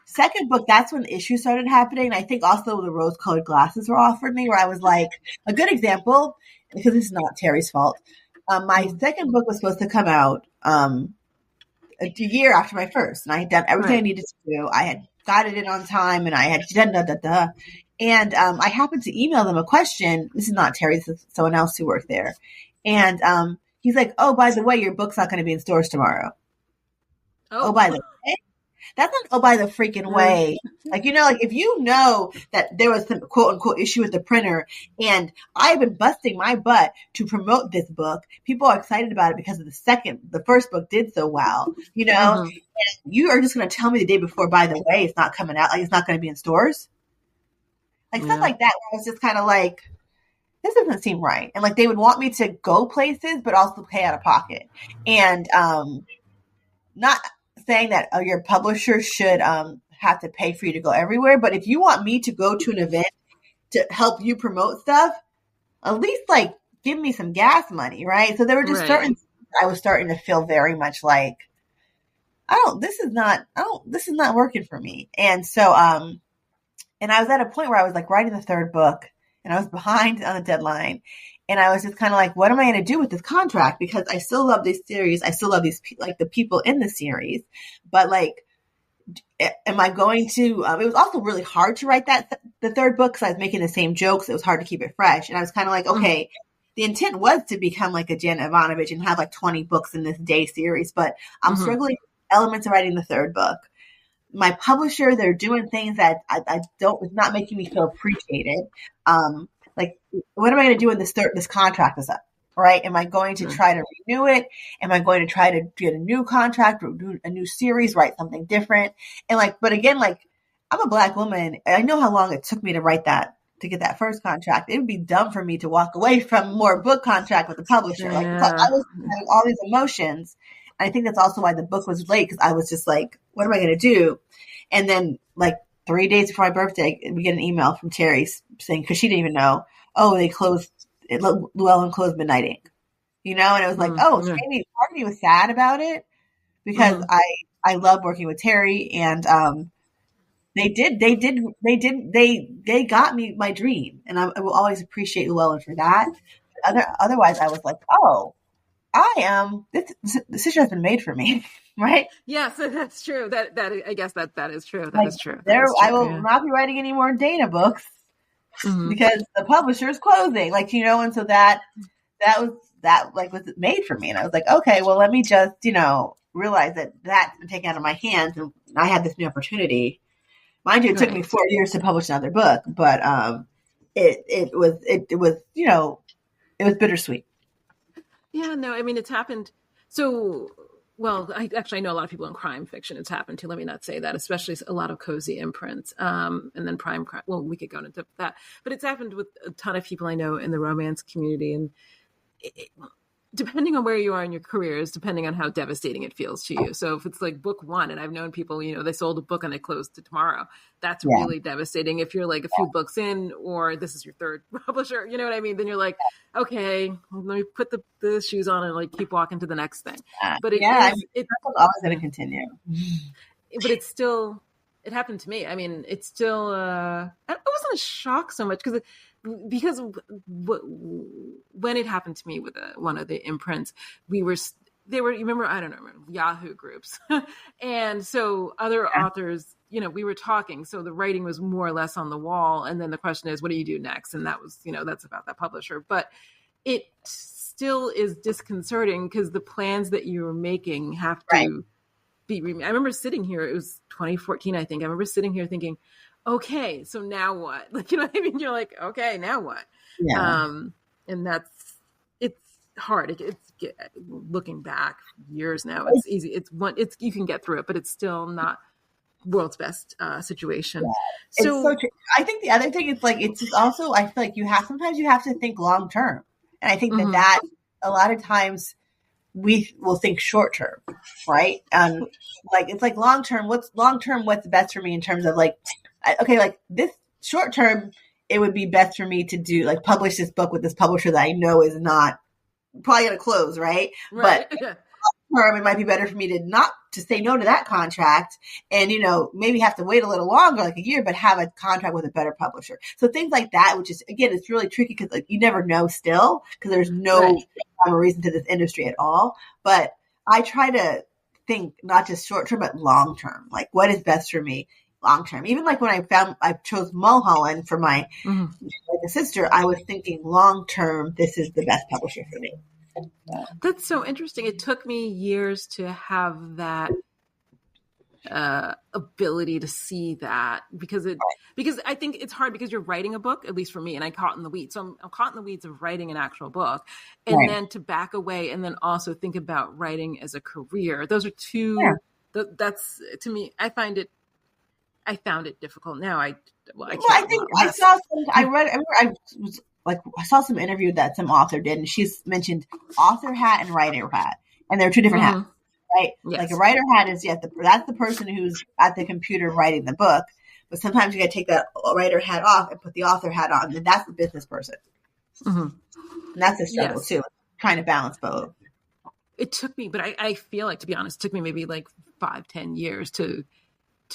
Second book, that's when the issues started happening. And I think also the rose-colored glasses were offered me, where I was like, a good example because this is not Terry's fault. My second book was supposed to come out. A year after my first, and I had done everything I needed to do. I had got it in on time, and I had done And I happened to email them a question. This is not Terry, this is someone else who worked there. And he's like, oh, by the way, your book's not going to be in stores tomorrow. Oh, by the way. That's not, oh, by the freaking way. Like, like if you know that there was some quote unquote issue with the printer and I've been busting my butt to promote this book, people are excited about it because of the first book did so well, and you are just going to tell me the day before, by the way, it's not coming out, like it's not going to be in stores. Like stuff like that, where I was just kind of like, this doesn't seem right. And like they would want me to go places, but also pay out of pocket. And not saying that your publisher should have to pay for you to go everywhere, but if you want me to go to an event to help you promote stuff, at least like give me some gas money, right? So there were just certain things I was starting to feel very much like, this is not working for me. And so and I was at a point where I was like writing the third book and I was behind on the deadline. And I was just kind of like, what am I going to do with this contract? Because I still love this series. I still love these, like the people in the series, but like, am I going to, it was also really hard to write the third book because I was making the same jokes. It was hard to keep it fresh. And I was kind of like, okay, the intent was to become like a Jen Ivanovich and have like 20 books in this day series, but I'm struggling with elements of writing the third book. My publisher, they're doing things that it's not making me feel appreciated. Like, what am I going to do when this contract is up? Right? Am I going to try to renew it? Am I going to try to get a new contract or do a new series, write something different? And like, but again, like I'm a Black woman. I know how long it took me to get that first contract. It would be dumb for me to walk away from more book contract with the publisher. Like I was having all these emotions. And I think that's also why the book was late, because I was just like, what am I going to do? And then like 3 days before my birthday, we get an email from Terry saying, because she didn't even know, they closed, Llewellyn closed Midnight Ink, and it was like, maybe part of me was sad about it because I love working with Terry, and they got me my dream, and I will always appreciate Llewellyn for that. Otherwise, I was like, this has been made for me, right? Yes, that's true. That I guess that is true. That like, is true. I will not be writing any more data books because the publisher is closing. Like, and so that was made for me. And I was like, okay, well, let me just, realize that that's been taken out of my hands and I had this new opportunity. Mind you, it took me 4 years to publish another book, but it was bittersweet. Yeah, no, I mean, it's happened. So, well, I know a lot of people in crime fiction it's happened to. Let me not say that, especially a lot of cozy imprints. And then prime crime. Well, we could go into that. But it's happened with a ton of people I know in the romance community. And depending on where you are in your careers, depending on how devastating it feels to you. So if it's like book one, and I've known people, they sold a book and they closed to tomorrow, that's really devastating. If you're like a few books in, or this is your third publisher, you know what I mean? Then you're like, okay, let me put the shoes on and like keep walking to the next thing. But it's always going to continue. But it's still, it happened to me. I mean, it's still, it wasn't a shock so much because when it happened to me with one of the imprints, you remember, I don't know, Yahoo groups. And so other authors, we were talking, so the writing was more or less on the wall. And then the question is, what do you do next? And that was, that's about that publisher, but it still is disconcerting because the plans that you were making have to be, I remember sitting here, it was 2014, I think. I remember sitting here thinking, okay, so now what? Like, you know what I mean? You're like, okay, now what? Yeah. And it's hard. It's looking back years now. It's easy. You can get through it, but it's still not world's best situation. Yeah. So true. I think the other thing is like, it's just also, I feel like sometimes you have to think long term. And I think that a lot of times we will think short term, right? Like it's like long term, what's best for me in terms of like, okay, like this short term, it would be best for me to do like publish this book with this publisher that I know is not probably going to close, right? But term, it might be better for me to say no to that contract and, maybe have to wait a little longer, like a year, but have a contract with a better publisher. So things like that, which is, again, it's really tricky because like you never know still because there's no reason to this industry at all. But I try to think not just short term, but long term, like what is best for me. long term. Even like when I chose Mulholland for my sister, I was thinking long term, this is the best publisher for me. That's so interesting. It took me years to have that ability to see that because I think it's hard because you're writing a book, at least for me, and I caught in the weeds. So I'm caught in the weeds of writing an actual book, and then to back away and then also think about writing as a career. Those are two. That's to me. I found it difficult now. I saw some interview that some author did, and she's mentioned author hat and writer hat, and there are two different hats. Right? Yes. Like a writer hat is that's the person who's at the computer writing the book, but sometimes you got to take that writer hat off and put the author hat on, and that's the business person. And that's a struggle too, trying to balance both. It took me, but I feel like, to be honest, it took me maybe like 5-10 years to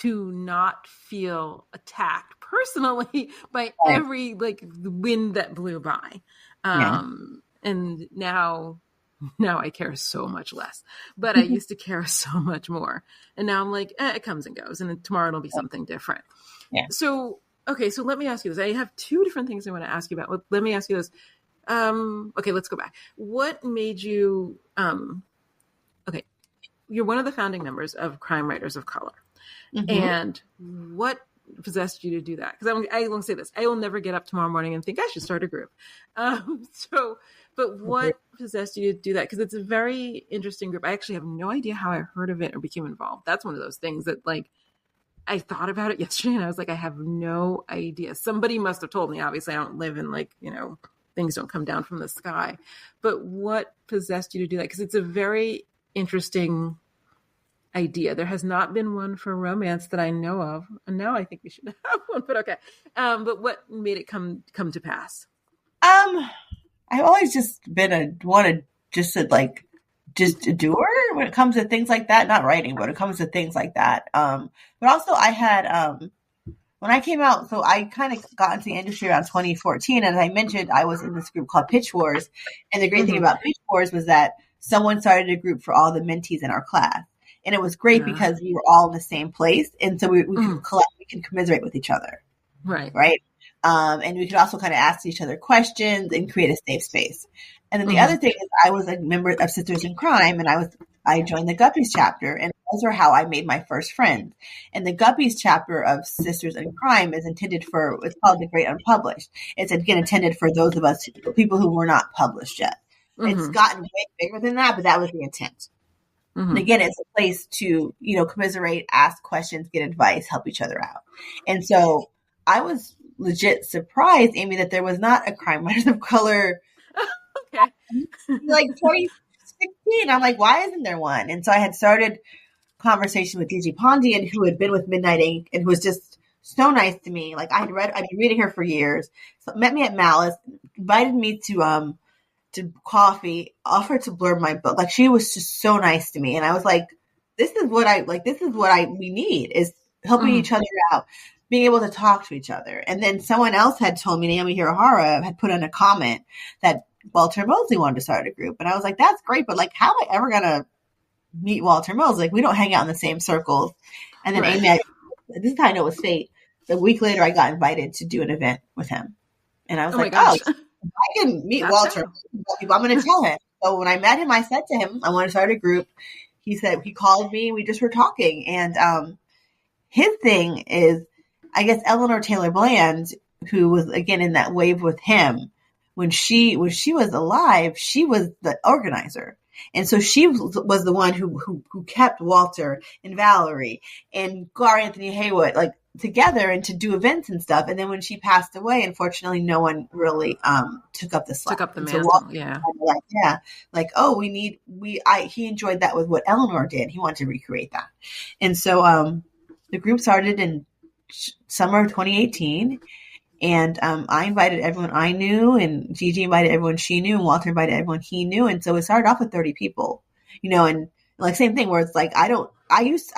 not feel attacked personally by every like wind that blew by. And now I care so much less, but I used to care so much more. And now I'm like, it comes and goes, and then tomorrow it'll be something different. Yeah. So, okay. So let me ask you this. I have two different things I want to ask you about. Let me ask you this. Okay, let's go back. What made you, okay. You're one of the founding members of Crime Writers of Color. And what possessed you to do that? Because I won't say this. I will never get up tomorrow morning and think I should start a group. But what possessed you to do that? Because it's a very interesting group. I actually have no idea how I heard of it or became involved. That's one of those things that like I thought about it yesterday and I was like, I have no idea. Somebody must have told me. Obviously, I don't live in like, things don't come down from the sky. But what possessed you to do that? Because it's a very interesting idea. There has not been one for romance that I know of. And now I think we should have one, but okay. But what made it come to pass? I've always just been a doer when it comes to things like that. Not writing, but when it comes to things like that. But also I had, when I came out, so I kind of got into the industry around 2014. And as I mentioned, I was in this group called Pitch Wars. And the great thing about Pitch Wars was that someone started a group for all the mentees in our class. And it was great because we were all in the same place. And so we can commiserate with each other. Right. Right. And we could also kind of ask each other questions and create a safe space. And then the other thing is I was a member of Sisters in Crime, and I joined the Guppies chapter, and those are how I made my first friends. And the Guppies chapter of Sisters in Crime is intended for, it's called the Great Unpublished. It's again intended for those of us, people who were not published yet. It's gotten way bigger than that, but that was the intent. And again, it's a place to, commiserate, ask questions, get advice, help each other out. And so I was legit surprised, Amy, that there was not a Crime Writers of Color. Okay. Like 2016. I'm like, why isn't there one? And so I had started conversation with Gigi Pondian, who had been with Midnight Ink and who was just so nice to me. Like I'd been reading her for years. So met me at Malice, invited me to coffee, offered to blurb my book. Like she was just so nice to me. And I was like, this is what we need is helping each other out, being able to talk to each other. And then someone else had told me, Naomi Hirohara had put in a comment that Walter Mosley wanted to start a group. And I was like, that's great. But like, how am I ever going to meet Walter Mosley? Like we don't hang out in the same circles. And then Aime, this is how I know it was fate. A week later, I got invited to do an event with him. And I was I can meet Walter. I'm going to tell him. So when I met him, I said to him, I want to start a group. He called me. We just were talking. And his thing is, I guess, Eleanor Taylor Bland, who was, again, in that wave with him, when she was alive, she was the organizer. And so she was the one who kept Walter and Valerie and Gar Anthony Haywood, like, together and to do events and stuff. And then when she passed away, unfortunately, no one really took up the slack. Took up the mantle. So he enjoyed that with what Eleanor did. He wanted to recreate that. And so the group started in summer of 2018. And I invited everyone I knew, and Gigi invited everyone she knew, and Walter invited everyone he knew. And so it started off with 30 people, and like same thing where it's like, I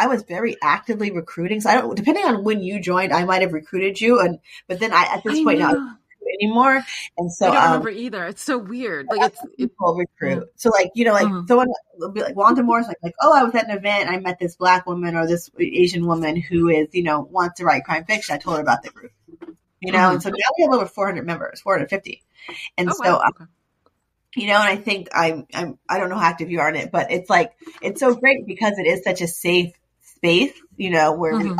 was very actively recruiting. So depending on when you joined, I might have recruited you. But then at this point now, anymore. And I so, don't remember either. It's so weird. Like people yeah. recruit. So like, like Mm-hmm. someone will be like, Wanda Moore's like, oh, I was at an event and I met this Black woman or this Asian woman who is, wants to write crime fiction. I told her about the group, Mm-hmm. and so now we have over 400 members, 450. And Oh wow. so, Okay. and I think I don't know how active you are in it, but it's like, it's so great because it is such a safe space, where Mm-hmm.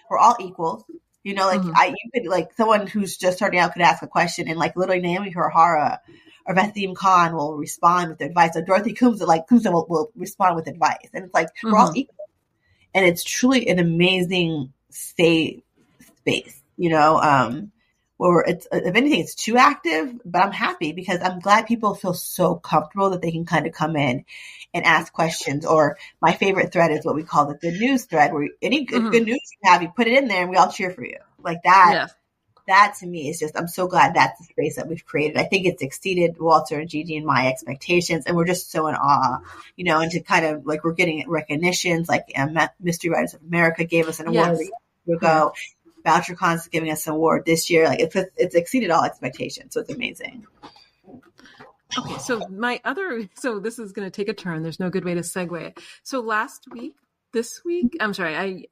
we're all equals. Like Mm-hmm. you could, like, someone who's just starting out could ask a question, and like literally Naomi Hirahara or Vaseem Khan will respond with advice. Or Dorothy Coombs, will respond with advice. And it's like, we're all Mm-hmm. equal. And it's truly an amazing safe space, where it's, if anything, it's too active, but I'm happy because I'm glad people feel so comfortable that they can kind of come in and ask questions. Or my favorite thread is what we call the good news thread, where any good news you have, you put it in there and we all cheer for you. Like that. Yes. That to me is just, I'm so glad that's the space that we've created. I think it's exceeded Walter and Gigi and my expectations. And we're just so in awe, and to kind of like, we're getting recognitions, like Mystery Writers of America gave us an award a year ago. VoucherCon's giving us an award this year. Like it's exceeded all expectations. So it's amazing. Okay, so this is going to take a turn. There's no good way to segue it. So this week, I'm sorry,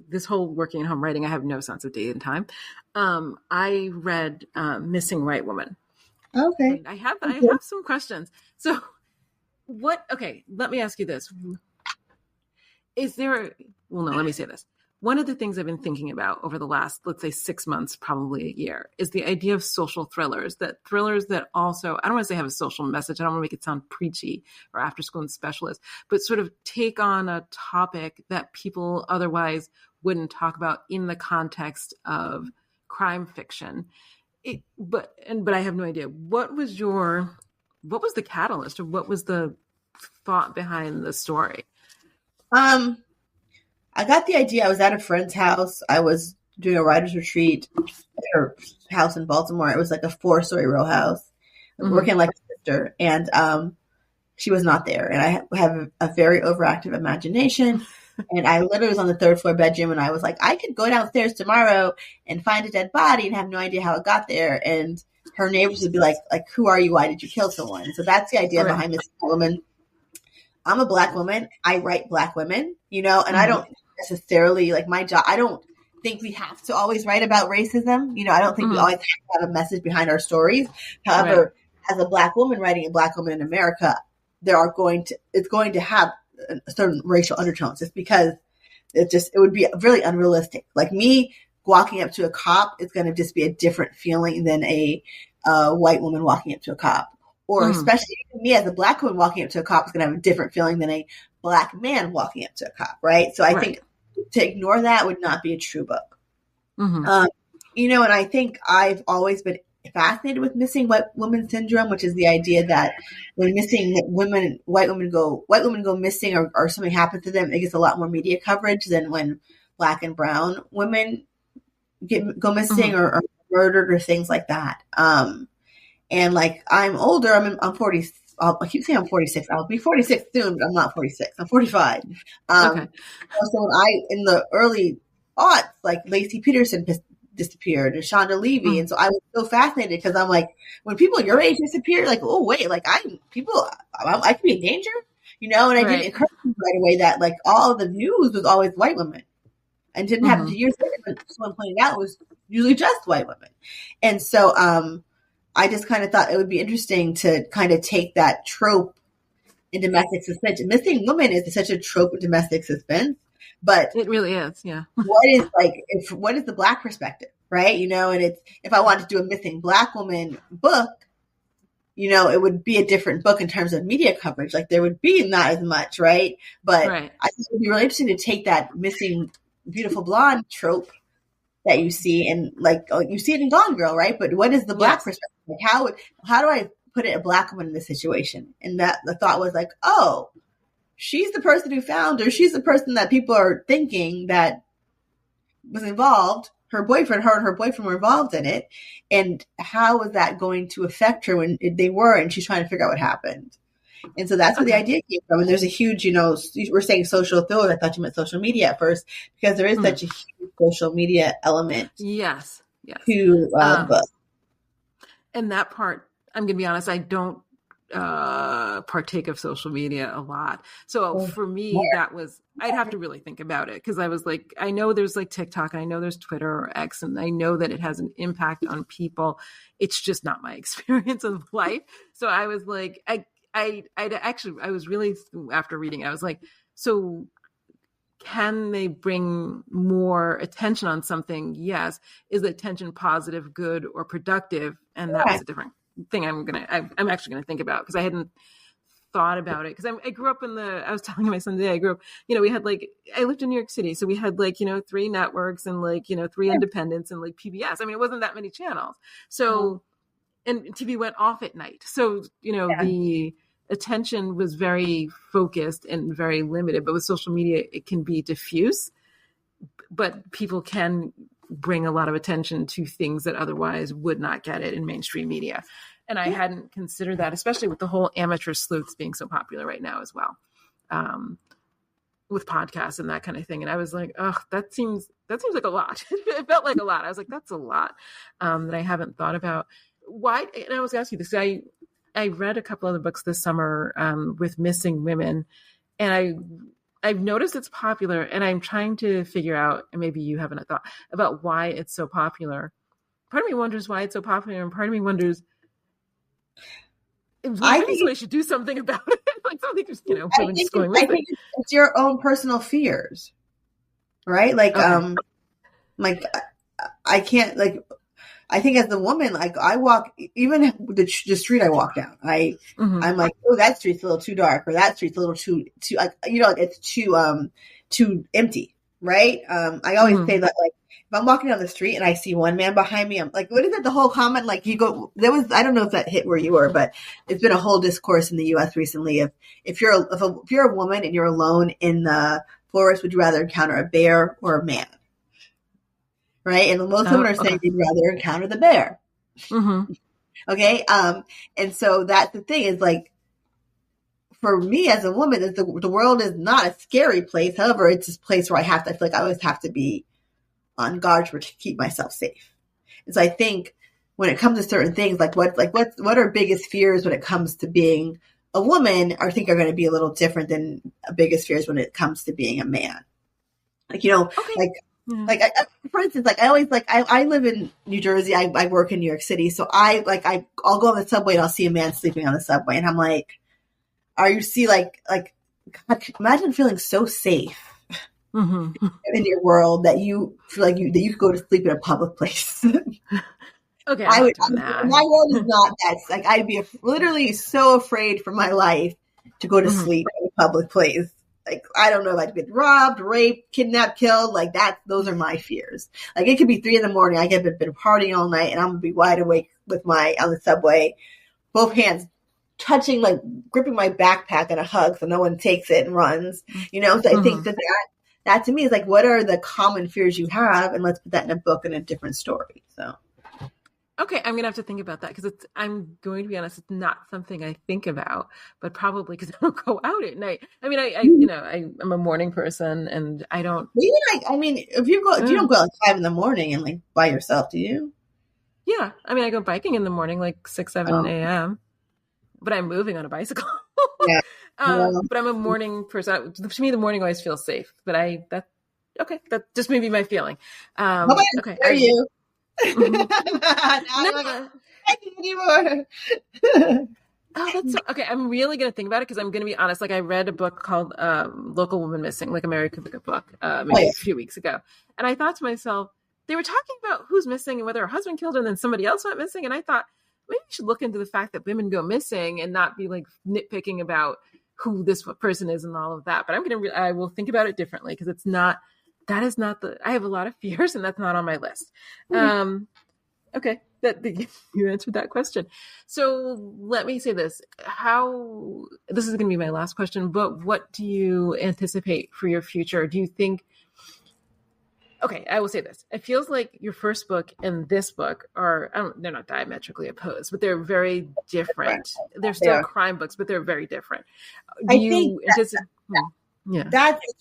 this whole working at home writing, I have no sense of date and time. I read Missing White Woman. Okay. And I have some questions. So okay, let me ask you this. Let me say this. One of the things I've been thinking about over the last, let's say 6 months, probably a year, is the idea of social thrillers that also, I don't want to say have a social message. I don't want to make it sound preachy or after school and specialist, but sort of take on a topic that people otherwise wouldn't talk about in the context of crime fiction. But I have no idea. What was the catalyst, or what was the thought behind the story? I got the idea. I was at a friend's house. I was doing a writer's retreat at her house in Baltimore. It was like a 4-story row house, working like a sister. And she was not there. And I have a very overactive imagination. And I literally was on the 3rd floor bedroom, and I was like, I could go downstairs tomorrow and find a dead body and have no idea how it got there. And her neighbors would be like, who are you? Why did you kill someone? So that's the idea behind Missing Woman. I'm a Black woman. I write Black women, and I don't necessarily, like, my job, I don't think we have to always write about racism. I don't think we always have to have a message behind our stories. However, as a Black woman writing a Black woman in America, it's going to have certain racial undertones, just because it would be really unrealistic. Like, me walking up to a cop is going to just be a different feeling than a white woman walking up to a cop. Or especially me as a Black woman walking up to a cop is going to have a different feeling than a Black man walking up to a cop, right? So I think to ignore that would not be a true book. And I think I've always been fascinated with missing white woman syndrome, which is the idea that when white women go missing, or something happens to them, it gets a lot more media coverage than when Black and brown women go missing or murdered or things like that. And like, I'm older. I'm 40. I keep saying I'm 46. I'll be 46 soon, but I'm not 46. I'm 45. Okay. So in the early aughts, like Lacey Peterson disappeared and Shonda Levy. And so I was so fascinated because I'm like, when people your age disappear, like, oh wait, like I could be in danger, and I didn't encourage right away that like all of the news was always white women, and didn't happen to years later when someone pointed out it was usually just white women. And so, I just kind of thought it would be interesting to kind of take that trope in domestic suspense. Missing woman is such a trope of domestic suspense, but it really is. Yeah. what is the Black perspective, right? And it's, if I wanted to do a missing Black woman book, it would be a different book in terms of media coverage. Like, there would be not as much, right? But I think it would be really interesting to take that missing beautiful blonde trope that you see, and like, you see it in Gone Girl, right? But what is the Black perspective? Like, how do I put a Black woman in this situation? And that the thought was like, oh, she's the person who found her. She's the person that people are thinking that was involved. Her and her boyfriend were involved in it. And how was that going to affect her when they were, and she's trying to figure out what happened? And so that's where the idea came from. And there's a huge, we're saying social thriller. I thought you meant social media at first, because there is such a huge social media element. Yes. To the book. And that part, I'm going to be honest, I don't partake of social media a lot. So Oh, for me, I'd have to really think about it, because I was like, I know there's like TikTok, and I know there's Twitter or X, and I know that it has an impact on people. It's just not my experience of life. So I was like, I was really, after reading it, I was like, so can they bring more attention on something? Yes. Is the attention positive, good, or productive? And that was a different thing I'm actually going to think about, because I hadn't thought about it. Because I grew up I was telling my son today, I grew up, we had I lived in New York City. So we had 3 networks and 3 independents and PBS. I mean, it wasn't that many channels. So, and TV went off at night. So, the attention was very focused and very limited. But with social media, it can be diffuse, but people can bring a lot of attention to things that otherwise would not get it in mainstream media. And I hadn't considered that, especially with the whole amateur sleuths being so popular right now as well, with podcasts and that kind of thing. And I was like, oh, that seems like a lot. It felt like a lot. I was like, that's a lot that I haven't thought about. Why? And I was asking you this. I read a couple other books this summer with missing women, and I've noticed it's popular, and I'm trying to figure out, and maybe you haven't thought about why it's so popular. Part of me wonders why it's so popular, and part of me wonders, I think somebody should do something about it. Something just, women just going missing. I think it's your own personal fears, right? I can't, I think as a woman, I walk, even the street I walk down, I'm like, oh, that street's a little too dark, or that street's a little too, it's too empty, right? I always say that, if I'm walking down the street and I see one man behind me, I'm like, what is it? The whole comment, I don't know if that hit where you were, but it's been a whole discourse in the U.S. recently. If you're a woman and you're alone in the forest, would you rather encounter a bear or a man? Right. And most women are saying they'd rather encounter the bear. Mm-hmm. Okay. And so that's the thing is, for me as a woman, the world is not a scary place. However, it's this place where I feel like I always have to be on guard to keep myself safe. And so I think when it comes to certain things, what are biggest fears when it comes to being a woman, I think are going to be a little different than biggest fears when it comes to being a man. For instance, I live in New Jersey. I work in New York City. So I'll go on the subway and I'll see a man sleeping on the subway. And I'm like, God, imagine feeling so safe in your world that you feel like that you could go to sleep in a public place. Okay. My world is not that. I'd be literally so afraid for my life to go to sleep in a public place. I don't know if I'd get robbed, raped, kidnapped, killed. Those are my fears. It could be 3 a.m. I could have been partying all night and I'm going to be wide awake on the subway, both hands touching, gripping my backpack in a hug so no one takes it and runs, So I think that to me is what are the common fears you have? And let's put that in a book and a different story. So. Okay, I'm going to have to think about that, because I'm going to be honest, it's not something I think about, but probably because I don't go out at night. I mean, I'm a morning person and I don't. If you don't go out at 5 a.m. and by yourself, do you? Yeah. I mean, I go biking in the morning, 6, 7 a.m., but I'm moving on a bicycle. Yeah. But I'm a morning person. To me, the morning always feels safe, but that just may be my feeling. Okay. Are you? Okay. I'm really going to think about it, because I'm going to be honest. I read a book called Local Woman Missing, American book, maybe a few weeks ago. And I thought to myself, they were talking about who's missing and whether her husband killed her and then somebody else went missing. And I thought, maybe you should look into the fact that women go missing and not be nitpicking about who this person is and all of that. But I will think about it differently, because that is not I have a lot of fears and that's not on my list. Okay. You answered that question. So let me say this. This is going to be my last question, but what do you anticipate for your future? Do you think, okay, I will say this. It feels like your first book and this book they're not diametrically opposed, but they're very different. They're still crime books, but they're very different. That's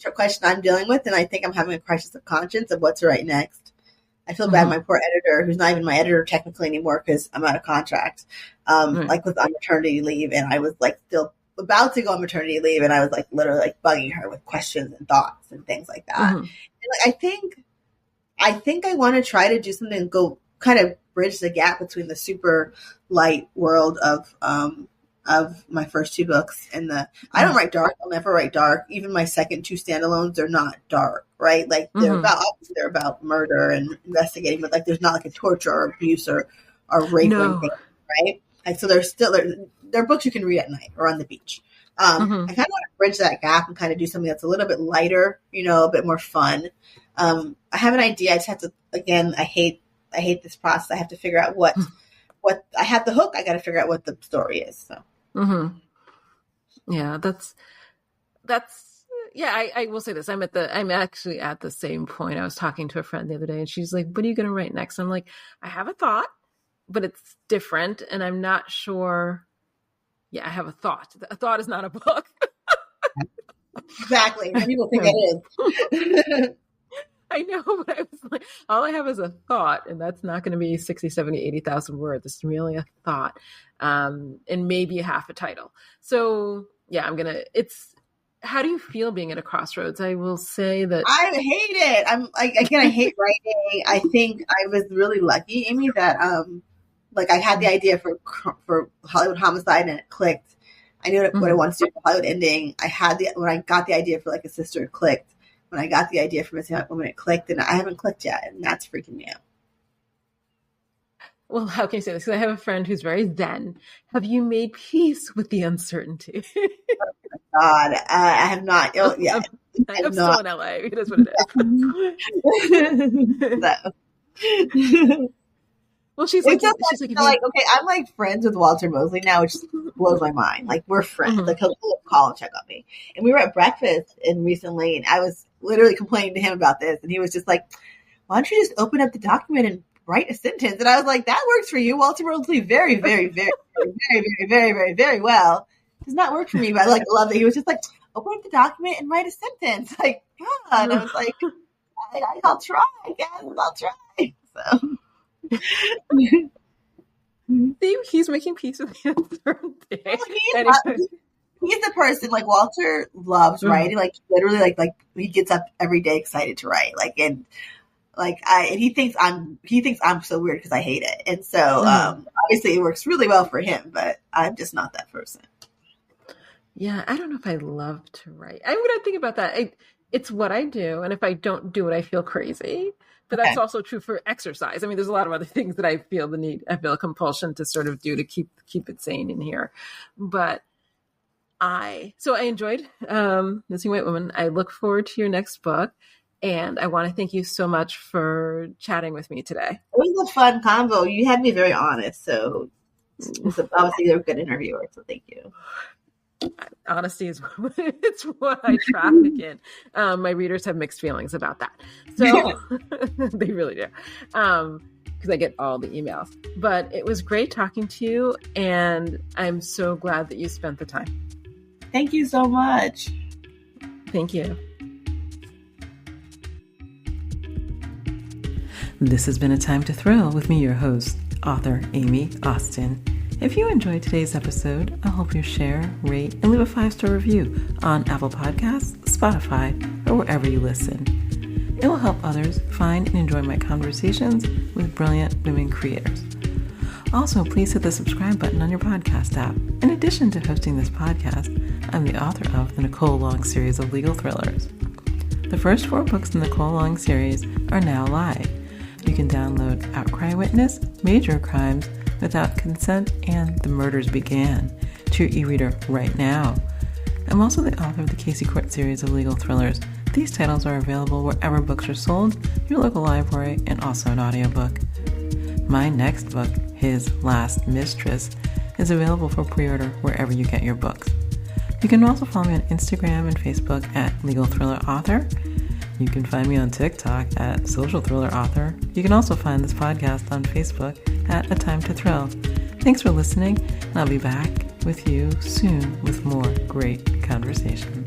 the question I'm dealing with. And I think I'm having a crisis of conscience of what's right next. I feel bad. My poor editor, who's not even my editor technically anymore because I'm out of contract, like was on maternity leave, and I was like still about to go on maternity leave, and I was like literally like bugging her with questions and thoughts and things like that. And like, I think I want to try to do something and go kind of bridge the gap between the super light world of my first two books and I don't write dark. I'll never write dark. Even my second two standalones, they're not dark, right? Like they're about murder and investigating, but like there's not like a torture or abuse or rape or anything, right? Like so they're books you can read at night or on the beach. I kind of want to bridge that gap and kind of do something that's a little bit lighter, a bit more fun. I have an idea. I just have to, again, I hate this process. I have to figure out what I have the hook. I got to figure out what the story is. So. Yeah, I will say this. I'm actually at the same point. I was talking to a friend the other day and she's like, what are you going to write next? I'm like, I have a thought, but it's different. And I'm not sure. Yeah, I have a thought. A thought is not a book. Exactly. Many people think it is. I know, but I was like, all I have is a thought, and that's not going to be 60, 70, 80,000 words. It's really a thought, and maybe half a title. So yeah, how do you feel being at a crossroads? I will say that I hate it. I'm like, again, I hate writing. I think I was really lucky, Amy, that, like I had the idea for Hollywood Homicide and it clicked. I knew what I wanted to do for Hollywood Ending. When I got the idea for Like a Sister, it clicked. When I got the idea for Missing Out Woman, it clicked, and I haven't clicked yet, and that's freaking me out. Well, how can you say this? Because I have a friend who's very zen. Have you made peace with the uncertainty? Oh my God, I have not. Yeah, I'm still in LA. It is what it is. Well, she's like, okay, I'm like friends with Walter Mosley now, which blows my mind. Like we're friends. Like he'll call and check on me. And we were at breakfast recently, and I was literally complaining to him about this, and he was just like, "Why don't you just open up the document and write a sentence?" And I was like, "That works for you, Walter Mosley, very, very, very, very, very, very, very, very well. Does not work for me." But I love that he was just like, "Open up the document and write a sentence." Like God, I was like, "I'll try, guys. I'll try." So. See, he's making peace with the uncertainty. He's the person like Walter loves writing. Like literally, like he gets up every day excited to write. And he thinks I'm so weird because I hate it. And so obviously it works really well for him, but I'm just not that person. Yeah, I don't know if I love to write. I'm gonna think about that. It's what I do, and if I don't do it, I feel crazy. But that's also true for exercise. I mean, there's a lot of other things that I feel a compulsion to sort of do to keep it sane in here. But I enjoyed Missing White Woman. I look forward to your next book. And I want to thank you so much for chatting with me today. It was a fun convo. You had me very honest. So obviously you're a good interviewer. So thank you. Honesty is it's what I traffic in. My readers have mixed feelings about that. So they really do. Because I get all the emails. But it was great talking to you. And I'm so glad that you spent the time. Thank you so much. Thank you. This has been A Time to Thrill with me, your host, author Aime Austin. If you enjoyed today's episode, I hope you share, rate, and leave a 5-star review on Apple Podcasts, Spotify, or wherever you listen. It will help others find and enjoy my conversations with brilliant women creators. Also, please hit the subscribe button on your podcast app. In addition to hosting this podcast, I'm the author of the Nicole Long series of legal thrillers. The first 4 books in the Nicole Long series are now live. You can download Outcry Witness, Major Crimes, Without Consent, and The Murders Began to your e-reader right now. I'm also the author of the Casey Court series of legal thrillers. These titles are available wherever books are sold, your local library, and also an audiobook. My next book, His Last Mistress, is available for pre-order wherever you get your books. You can also follow me on Instagram and Facebook at Legal Thriller Author. You can find me on TikTok at Social Thriller Author. You can also find this podcast on Facebook at A Time to Thrill. Thanks for listening, and I'll be back with you soon with more great conversations.